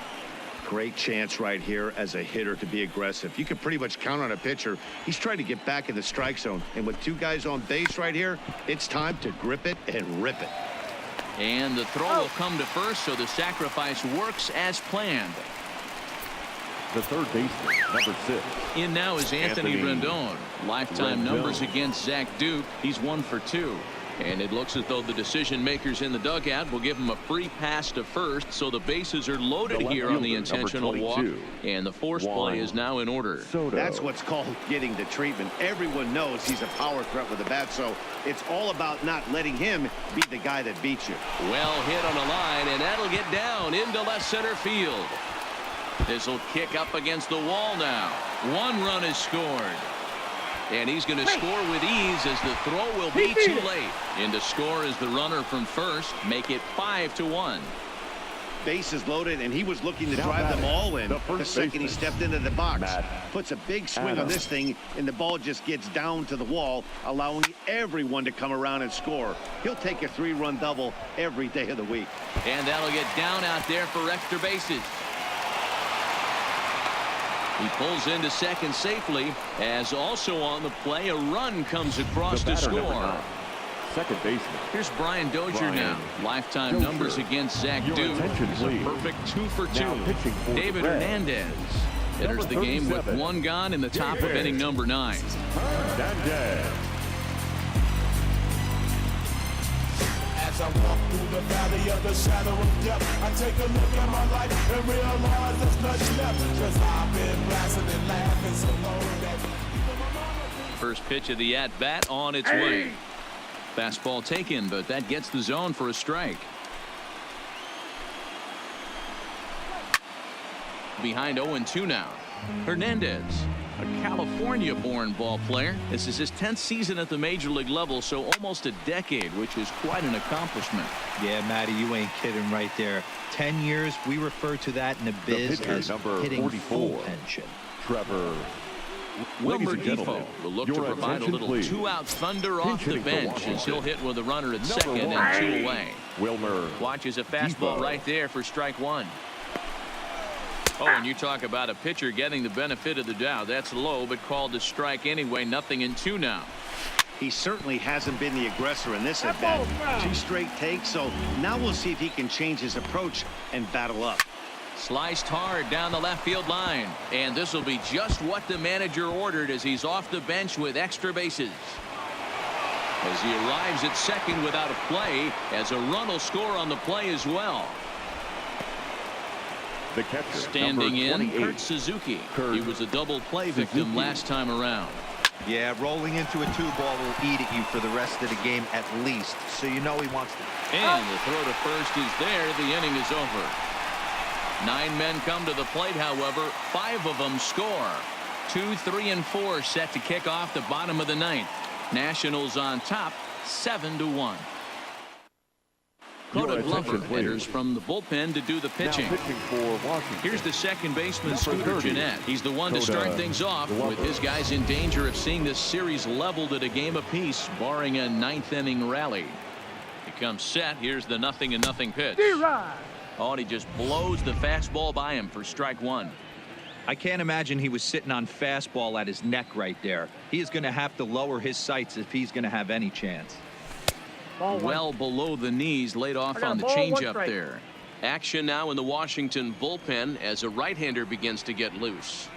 Great chance right here as a hitter to be aggressive. You can pretty much count on a pitcher. He's trying to get back in the strike zone, and with 2 guys on base right here, it's time to grip it and rip it. And the throw will come to first, so the sacrifice works as planned. The third baseman, number 6. In now is Anthony Rendon. Lifetime numbers against Zach Duke. He's 1 for 2. And it looks as though the decision makers in the dugout will give him a free pass to first, so the bases are loaded here on the intentional walk, and the force play is now in order. That's what's called getting the treatment. Everyone knows he's a power threat with the bat, so it's all about not letting him be the guy that beats you. Well hit on a line, and that'll get down into left center field. This will kick up against the wall now. 1 run is scored. And he's going to score with ease as the throw will be too late. In to score is the runner from first. Make it 5-1. Bases loaded, and he was looking to drive them all in the second he stepped into the box. Puts a big swing on this thing, and the ball just gets down to the wall, allowing everyone to come around and score. He'll take a 3-run double every day of the week. And that'll get down out there for extra bases. He pulls into second safely, as also on the play a run comes across to score. second baseman. Here's Brian Dozier now. Lifetime Dozier. numbers against Zach Your Duke. attention, He's a please. perfect 2 for 2. Now pitching for the David Reds. Hernandez enters the game with 37. 1 gone in the top of inning number 9. Hernandez. As I walk through the valley of the shadow of death, I take a look at my life and realize there's nothing left. 'Cause I've been blasting and laughing so long that First pitch of the at-bat on its way. Fastball taken, but that gets the zone for a strike. Behind 0-2 now. Hernandez, a California-born ball player. This is his 10th season at the major league level, so almost a decade, which is quite an accomplishment. Yeah, Matty, you ain't kidding right there. 10 years, we refer to that in the biz pitcher, as number hitting 44. full pension. Trevor. Wilmer Ladies and Defoe gentlemen, will look your to provide a attention, little please. 2-out thunder off the hitting for bench Washington. as he'll hit with a runner at Number second 1. and 2 away. Wilmer. Watches a fastball Defoe. right there for strike 1. Oh, and you talk about a pitcher getting the benefit of the doubt. That's low, but called to strike anyway. 0-2 now. He certainly hasn't been the aggressor in this at bat. 2 straight takes, so now we'll see if he can change his approach and battle up. Sliced hard down the left field line. And this will be just what the manager ordered as he's off the bench with extra bases. As he arrives at second without a play, as a run will score on the play as well. The catcher. Standing number in, 28. Kurt Suzuki. Kurt He was a double play victim Suzuki. last time around. Yeah, rolling into a 2-ball will eat at you for the rest of the game at least, so you know he wants to. And the throw to first is there. The inning is over. 9 men come to the plate, however. 5 of them score. 2, 3, and 4 set to kick off the bottom of the 9th. Nationals on top, 7-1. Your Coda attention, Glover please. enters from the bullpen to do the pitching. Now pitching for Washington. Here's the second baseman, Number Scooter 30, Gennett. He's the one to Coda start things off, with Glover. his guys in danger of seeing this series leveled at a game apiece, barring a 9th inning rally. He comes set. Here's the 0-0 pitch. Oh, and he just blows the fastball by him for strike 1. I can't imagine he was sitting on fastball at his neck right there. He is going to have to lower his sights if he's going to have any chance. Well below the knees, laid off on the changeup there. Action now in the Washington bullpen as a right-hander begins to get loose.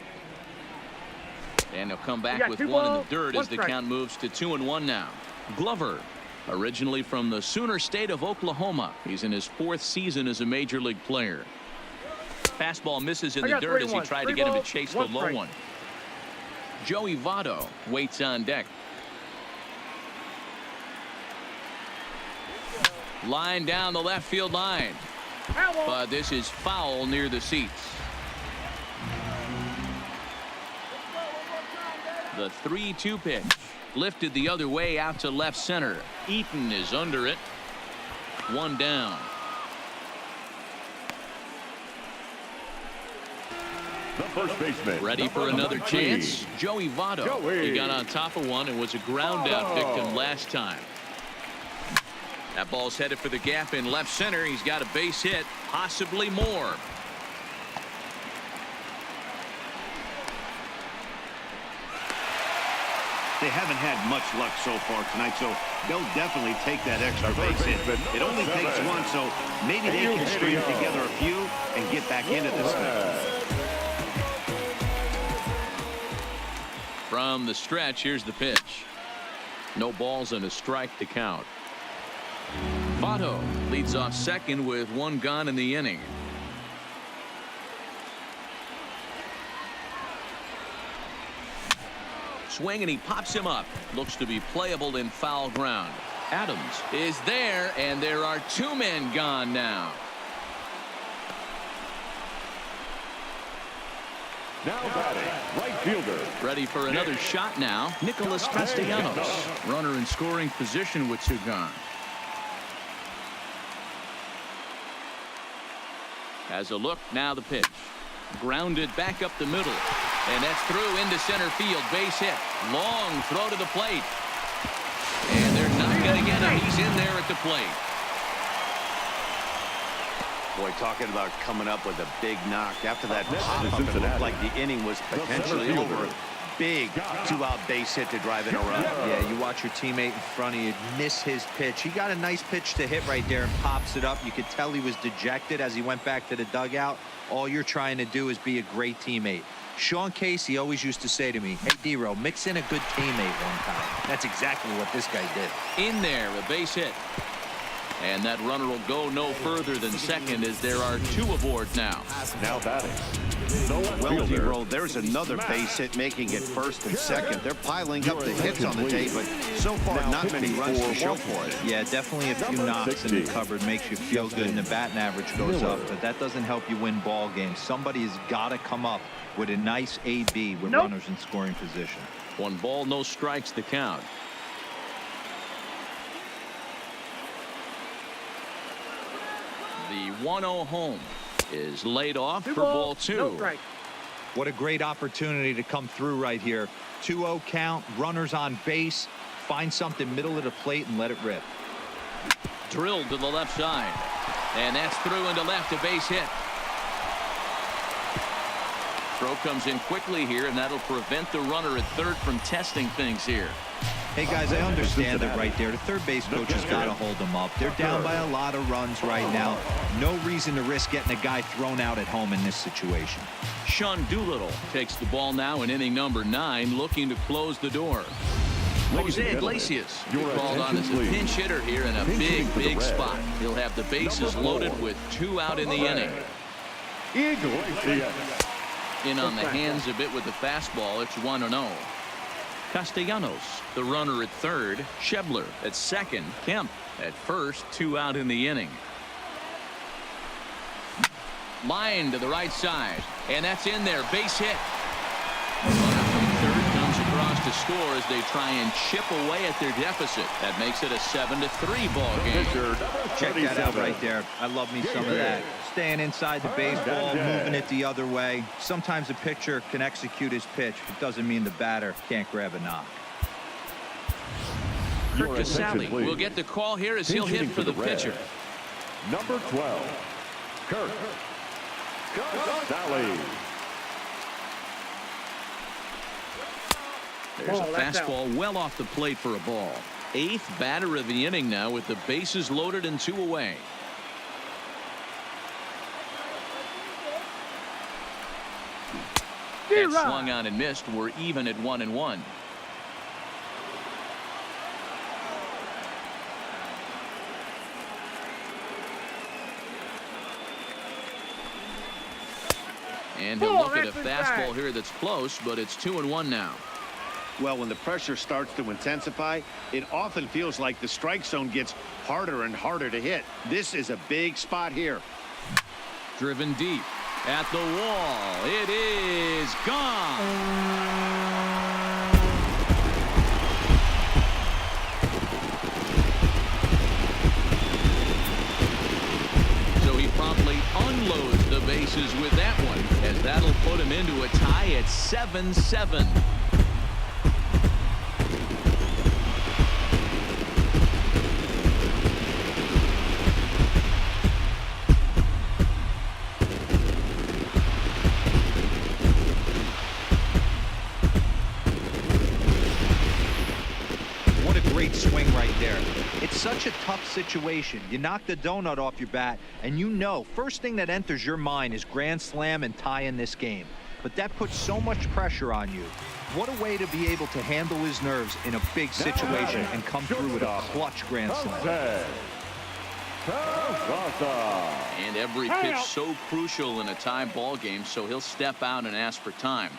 And he'll come back with 1 in the dirt as the count moves to 2-1 now. Glover, originally from the Sooner State of Oklahoma. He's in his 4th season as a major league player. Fastball misses in the dirt as he tried to get him to chase the low one. Joey Votto waits on deck. Line down the left field line. But this is foul near the seats. The 3-2 pitch. Lifted the other way out to left center. Eaton is under it. 1 down. The first baseman. Ready for number another 19. chance. Joey Votto. Joey. He got on top of one and was a ground out victim last time. That ball's headed for the gap in left center. He's got a base hit, possibly more. They haven't had much luck so far tonight, so they'll definitely take that extra base hit. It only takes 1, so maybe they can string together a few and get back into this thing. From the stretch, here's the pitch. No balls and a strike to count. Votto leads off second with 1 gone in the inning. Swing and he pops him up. Looks to be playable in foul ground. Adams is there, and there are 2 men gone now. Now batting, right fielder. Ready for another shot now. Nicholas Castellanos. Runner in scoring position with 2 gone. Has a look, now the pitch. Grounded back up the middle. And that's through into center field. Base hit. Long throw to the plate. And they're not going to get him. He's in there at the plate. Boy, talking about coming up with a big knock. After that Next pop is up, it looked Cincinnati. like the inning was potentially center over. fielder, big two-out base hit to drive in a run. Yeah, you watch your teammate in front of you miss his pitch. He got a nice pitch to hit right there and pops it up. You could tell he was dejected as he went back to the dugout. All you're trying to do is be a great teammate. Sean Casey always used to say to me, hey, D-Row, mix in a good teammate one time. That's exactly what this guy did. In there, a base hit. And that runner will go no further than second as there are two aboard now. Now batting. Well, D-Row, there's another base hit making it first and second. They're piling up the hits on the day, but so far not many runs to show for it. Yeah, definitely a few knocks in the cupboard makes you feel good and the batting average goes up, but that doesn't help you win ball games. Somebody has got to come up with a nice AB with runners in scoring position. 1 ball, no strikes the count. The 1-0 home is laid off for ball 2. No strike. What a great opportunity to come through right here. 2-0 count, runners on base. Find something middle of the plate and let it rip. Drilled to the left side. And that's through into left, a base hit. Throw comes in quickly here, and that'll prevent the runner at third from testing things here. Hey, guys, I understand it right there. The third base coach has got to hold them up. They're down by a lot of runs right now. No reason to risk getting a guy thrown out at home in this situation. Sean Doolittle takes the ball now in inning number 9, looking to close the door. Jose Iglesias called on as a pinch hitter here in a big spot. He'll have the bases loaded with 2 out in the inning. Iglesias. In on the hands a bit with the fastball. It's 1-0. Castellanos, the runner at third. Schebler at second. Kemp at first. 2 out in the inning. Line to the right side, and that's in there. Base hit. Runner from third comes across to score as they try and chip away at their deficit. That makes it a 7-3 ball game. Check that out right there. I love me some of that. Staying inside the baseball, moving it the other way. Sometimes a pitcher can execute his pitch. It doesn't mean the batter can't grab a knock. Kurt Casale will get the call here as he'll hit for the pitcher. Number 12, Kurt Casale. There's a fastball well off the plate for a ball. 8th batter of the inning now with the bases loaded and 2 away. And swung on and missed. We're even at 1-1. And he'll look at a fastball here that's close, but it's 2-1 now. Well, when the pressure starts to intensify, it often feels like the strike zone gets harder and harder to hit. This is a big spot here. Driven deep at the wall. It is gone. So he promptly unloads the bases with that one, as that'll put him into a tie at 7-7. Swing right there. It's such a tough situation. You knock the donut off your bat, and you know first thing that enters your mind is grand slam and tie in this game. But that puts so much pressure on you. What a way to be able to handle his nerves in a big situation and come through with a clutch grand slam. And every pitch so crucial in a tie ball game, so he'll step out and ask for time.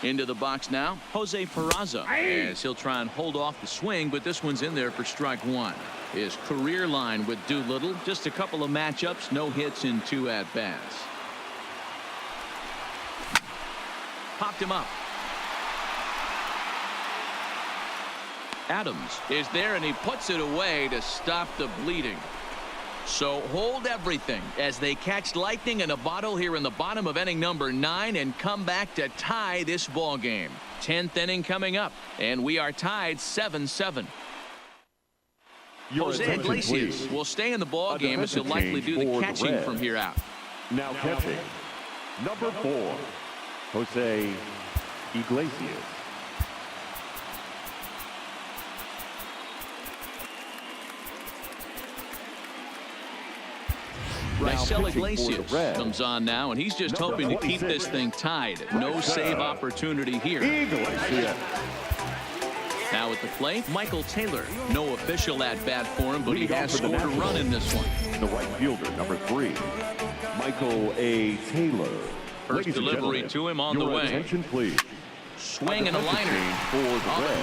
Into the box now, Jose Peraza, as he'll try and hold off the swing, but this one's in there for strike 1. His career line with Doolittle, just a couple of matchups, no hits in 2 at-bats. Popped him up. Adams is there, and he puts it away to stop the bleeding. So hold everything as they catch lightning in a bottle here in the bottom of inning number 9 and come back to tie this ball game. 10th inning coming up, and we are tied 7-7. Jose Iglesias will stay in the ball game as he'll likely do the catching from here out. Now catching, number 4, Jose Iglesias. Raisel Iglesias comes on now, and he's just hoping to keep this thing tied. No save opportunity here. Now at the plate, Michael Taylor. No official at-bat for him, but he has scored a run in this one. The right fielder, number 3, Michael A. Taylor. First delivery to him on the way. Attention, please. Swing and a liner.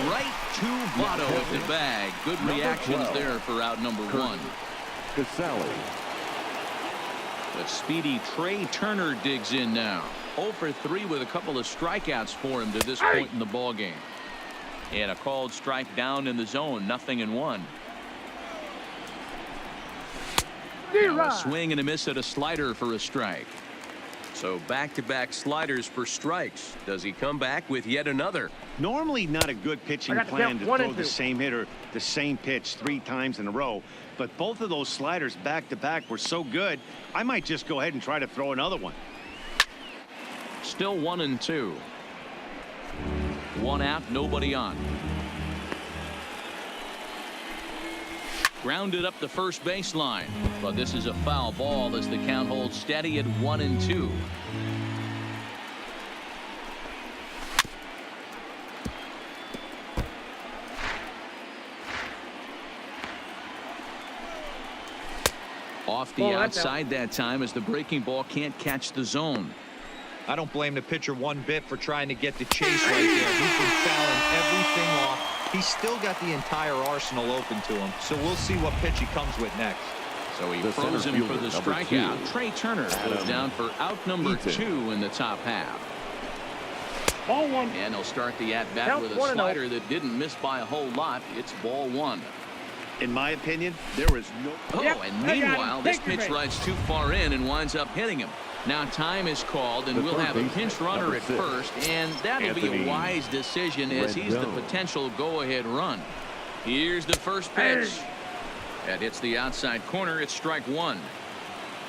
Right to Votto at the bag. Good reactions there for out number 1. Casale. The speedy Trey Turner digs in now. 0 for 3 with a couple of strikeouts for him to this point in the ball game. And a called strike down in the zone. 0-1. Now a swing and a miss at a slider for a strike. So back-to-back sliders for strikes. Does he come back with yet another? Normally not a good pitching plan to throw the same hitter the same pitch 3 times in a row. But both of those sliders back-to-back were so good, I might just go ahead and try to throw another one. Still 1-2. 1 out, nobody on. Grounded up the first baseline, but this is a foul ball as the count holds steady at 1-2. Off the outside that time as the breaking ball can't catch the zone. I don't blame the pitcher one bit for trying to get the chase right there. He's been fouling everything off. He's still got the entire arsenal open to him, so we'll see what pitch he comes with next. So he throws him for the strikeout. Trey Turner goes down for out number 2 in the top half. Ball 1. And he'll start the at-bat with a slider that didn't miss by a whole lot. It's ball 1. In my opinion, there is no... And meanwhile, this pitch rides too far in and winds up hitting him. Now time is called, and we'll have a pinch runner at first, and that'll be a wise decision as he's the potential go-ahead run. Here's the first pitch. That hits the outside corner. It's strike 1.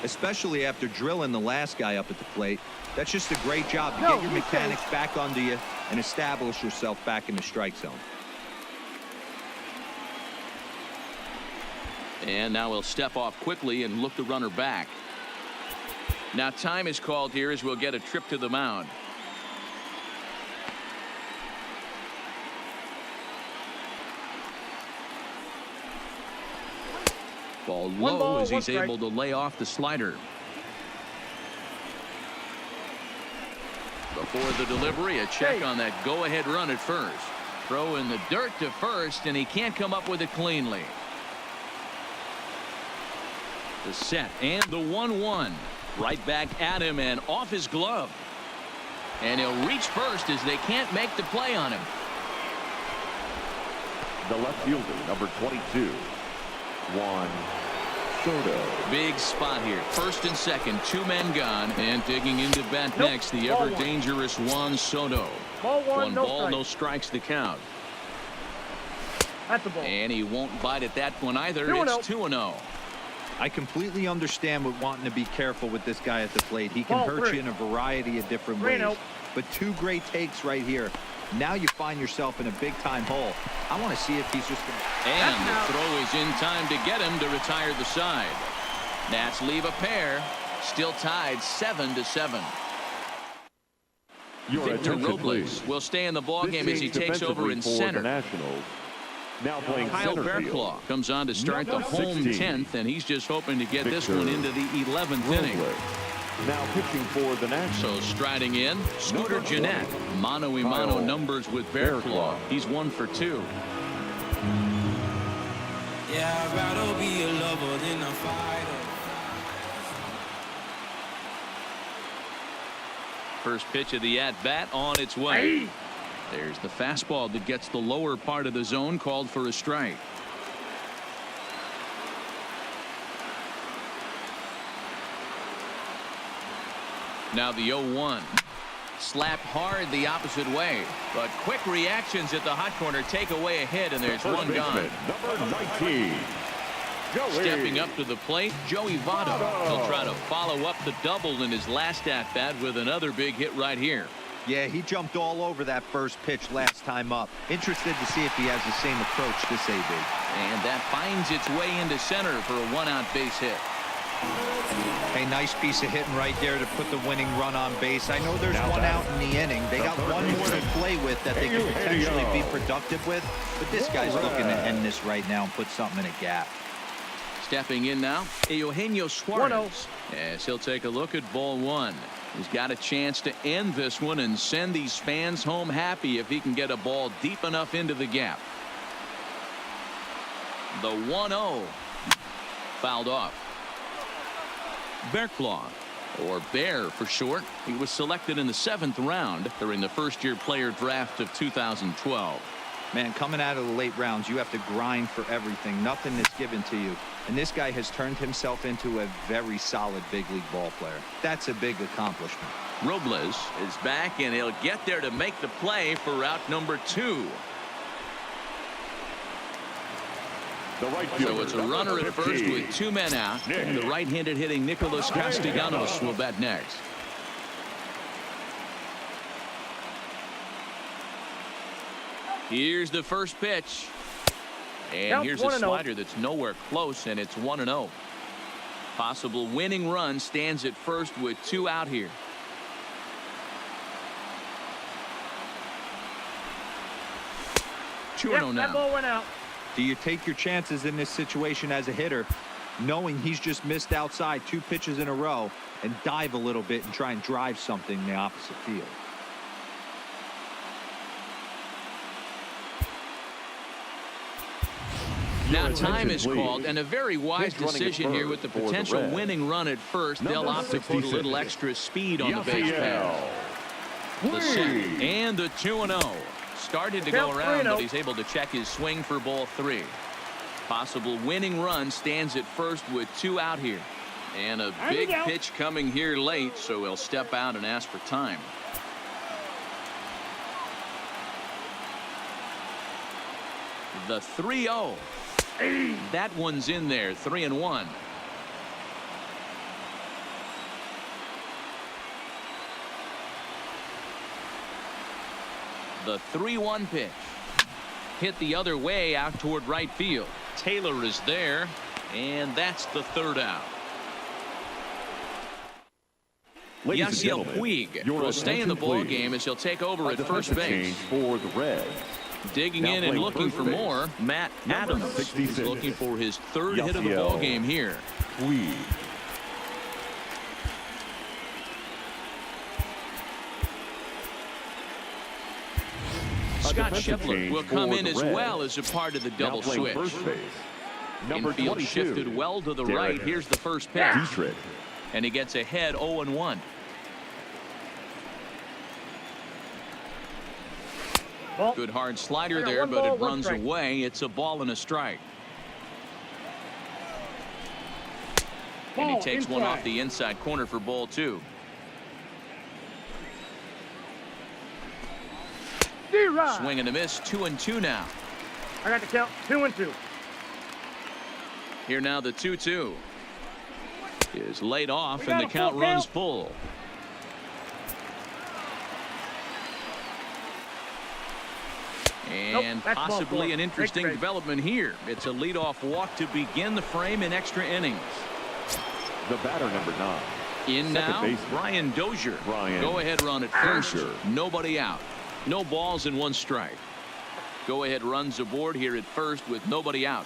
Especially after drilling the last guy up at the plate. That's just a great job to get your mechanics back under you and establish yourself back in the strike zone. And now he'll step off quickly and look the runner back. Now time is called here as we'll get a trip to the mound. Ball low as he's able to lay off the slider. Before the delivery, a check on that go-ahead run at first. Throw in the dirt to first, and he can't come up with it cleanly. The set and the 1-1. Right back at him and off his glove. And he'll reach first as they can't make the play on him. The left fielder, number 22, Juan Soto. Big spot here. First and second, 2 men gone. And digging into bat next, the ever-dangerous Juan Soto. Ball 1 ball, no strikes to count. That's a ball. And he won't bite at that one either. It's 2-0. I completely understand with wanting to be careful with this guy at the plate. He can hurt you in a variety of different ways. But 2 great takes right here. Now you find yourself in a big-time hole. I want to see if he's just going to... And the throw is in time to get him to retire the side. Nats leave a pair. Still tied 7-7. Victor Robles will stay in the ballgame as he takes over in center. Now playing Kyle Bearclaw comes on to start the home 10th, and he's just hoping to get this one into the 11th inning. Now pitching for the Nationals. So striding in, Scooter Gennett. Mano-a-mano numbers with Bearclaw. He's 1 for 2. Yeah, I'd rather be a lover than a fighter. First pitch of the at-bat on its way. There's the fastball that gets the lower part of the zone, called for a strike. Now the 0-1. Slapped hard the opposite way, but quick reactions at the hot corner take away a hit, and there's one gone. Number 19. Stepping up to the plate, Joey Votto. He'll try to follow up the double in his last at-bat with another big hit right here. Yeah, he jumped all over that first pitch last time up. Interested to see if he has the same approach this AB. And that finds its way into center for a one-out base hit. A nice piece of hitting right there to put the winning run on base. I know there's one out in the inning. They got one more to play with that they could potentially be productive with. But this guy's looking to end this right now and put something in a gap. Stepping in now, Eugenio Suarez. As he'll take a look at ball one. He's got a chance to end this one and send these fans home happy if he can get a ball deep enough into the gap. The 1-0 fouled off. Berklau, or Bear for short. He was selected in the 7th round during the first-year player draft of 2012. Man, coming out of the late rounds, you have to grind for everything. Nothing is given to you. And this guy has turned himself into a very solid big league ball player. That's a big accomplishment. Robles is back, and he'll get there to make the play for route number 2. So it's a runner at first with 2 men out. And the right-handed hitting Nicholas Castellanos will bat next. Here's the first pitch. And here's a slider that's nowhere close, and it's 1-0. Possible winning run stands at first with 2 out here. Yep, that ball went out. Do you take your chances in this situation as a hitter, knowing he's just missed outside 2 pitches in a row, and dive a little bit and try and drive something in the opposite field? Now time is called, and a very wise decision here with the potential winning run at first. They'll opt to put a little extra speed on the base pass. The set and the 2-0. Started to go around, but he's able to check his swing for ball 3. Possible winning run stands at first with 2 out here. And a big pitch coming here late, so he'll step out and ask for time. The 3-0. That one's in there, 3-1. The 3-1 pitch. Hit the other way out toward right field. Taylor is there, and that's the 3rd out. Yasiel Puig will stay in the ball game as he'll take over at first base. For the Reds. Digging in and looking for more, Matt Adams. He's looking for his 3rd hit of the ball game here. Puig. Scott Scheffler will come in as well as a part of the double switch. Infield shifted well to the right. Here's the first pitch. And he gets ahead 0-1. Good hard slider there, but it runs away. It's a ball and a strike. And he takes one off the inside corner for ball 2. Swing and a miss, 2-2 now. I got the count, 2-2. Here now the 2-2 is laid off, and the count runs full. And possibly an interesting development here. It's a leadoff walk to begin the frame in extra innings. The batter, number 9. In now, Brian Dozier. Go ahead run at first. Nobody out. No balls and 1 strike. Go ahead runs aboard here at first with nobody out.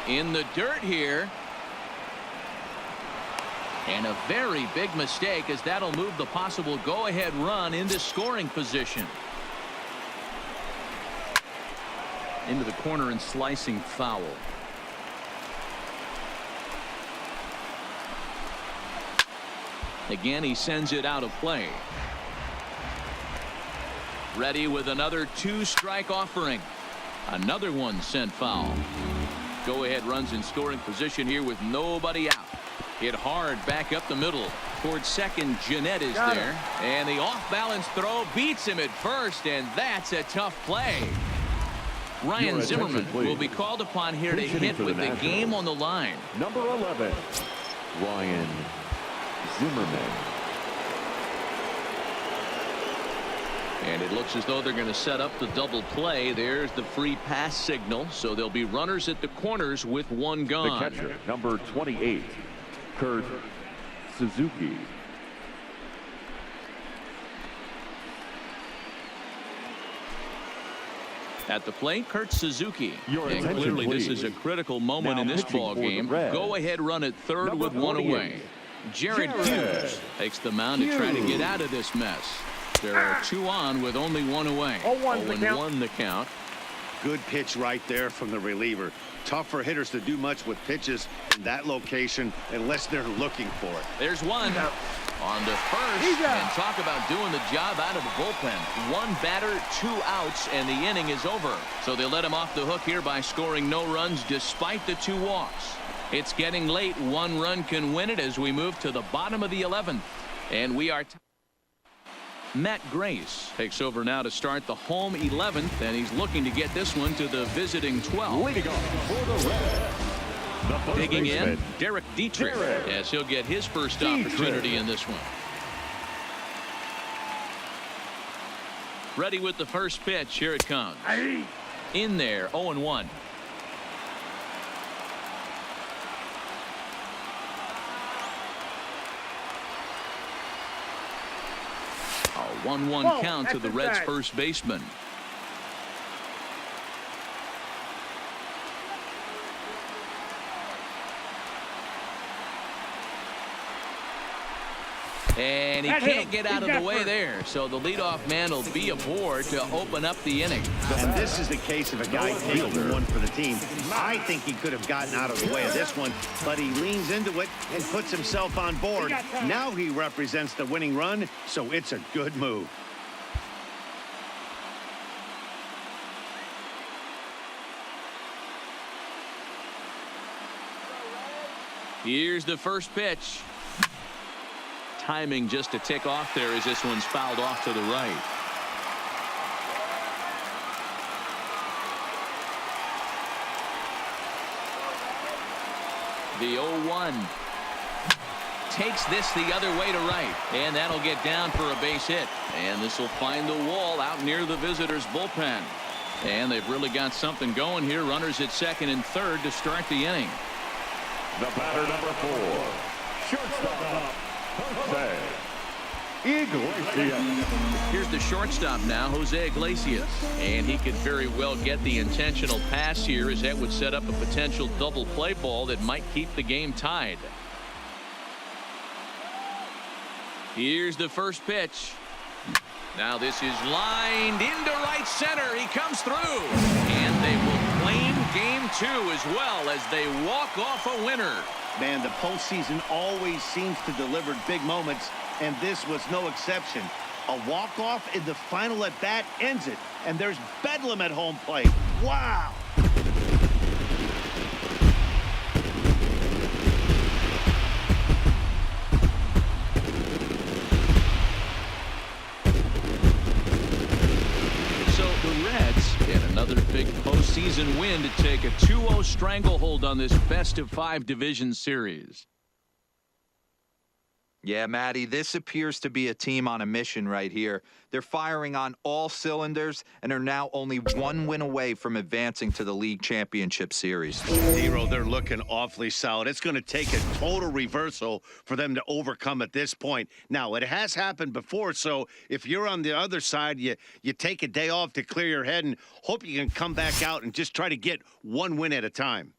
In the dirt here. And a very big mistake, as that'll move the possible go-ahead run into scoring position. Into the corner and slicing foul. Again, he sends it out of play. Ready with another 2-strike offering. Another one sent foul. Go-ahead runs in scoring position here with nobody out. Hit hard back up the middle. Towards second, Jeanette is there. And the off-balance throw beats him at first, and that's a tough play. Ryan Zimmerman will be called upon here to hit with the game on the line. Number 11, Ryan Zimmerman. And it looks as though they're going to set up the double play. There's the free pass signal. So there'll be runners at the corners with one gone. The catcher, number 28, Kurt Suzuki. At the plate, Kurt Suzuki. Your And attention, clearly please. this is a critical moment Now in this pitching ball for the game. Reds. Go ahead run at third Number with one 48. away. Jared Hughes takes the mound to try to get out of this mess. There are two on with only one away. 0-1 the count. Good pitch right there from the reliever. Tough for hitters to do much with pitches in that location unless they're looking for it. There's one on to first, and talk about doing the job out of the bullpen. One batter, 2 outs, and the inning is over. So they let him off the hook here by scoring no runs despite the 2 walks. It's getting late. 1 run can win it as we move to the bottom of the 11th. And we are Matt Grace takes over now to start the home 11th, and he's looking to get this one to the visiting 12th. Leading off for the Reds, the first Digging in, baseman, Derek Dietrich, as he'll get his first opportunity in this one. Ready with the first pitch. Here it comes. In there, 0-1. A 1-1 count to the Reds' first baseman. And he can't get out of the way there. So the leadoff man will be aboard to open up the inning. And this is the case of a guy taking one for the team. I think he could have gotten out of the way of this one, but he leans into it and puts himself on board. Now he represents the winning run, so it's a good move. Here's the first pitch. Timing just a tick off there as this one's fouled off to the right. The 0-1 takes this the other way to right, and that'll get down for a base hit. And this will find the wall out near the visitors' bullpen. And they've really got something going here. Runners at second and third to start the inning. the batter number 4, shortstop, Jose Iglesias. Here's the shortstop now, Jose Iglesias. And he could very well get the intentional pass here, as that would set up a potential double play ball that might keep the game tied. Here's the first pitch. Now this is lined into right center. He comes through. And they will claim game 2 as well as they walk off a winner. Man, the postseason always seems to deliver big moments, and this was no exception. A walk-off in the final at-bat ends it, and there's bedlam at home plate. Wow! Another big postseason win to take a 2-0 stranglehold on this best-of-5 division series. Yeah, Matty, this appears to be a team on a mission right here. They're firing on all cylinders and are now only 1 win away from advancing to the league championship series. Zero, they're looking awfully solid. It's going to take a total reversal for them to overcome at this point. Now, it has happened before, so if you're on the other side, you take a day off to clear your head and hope you can come back out and just try to get 1 win at a time.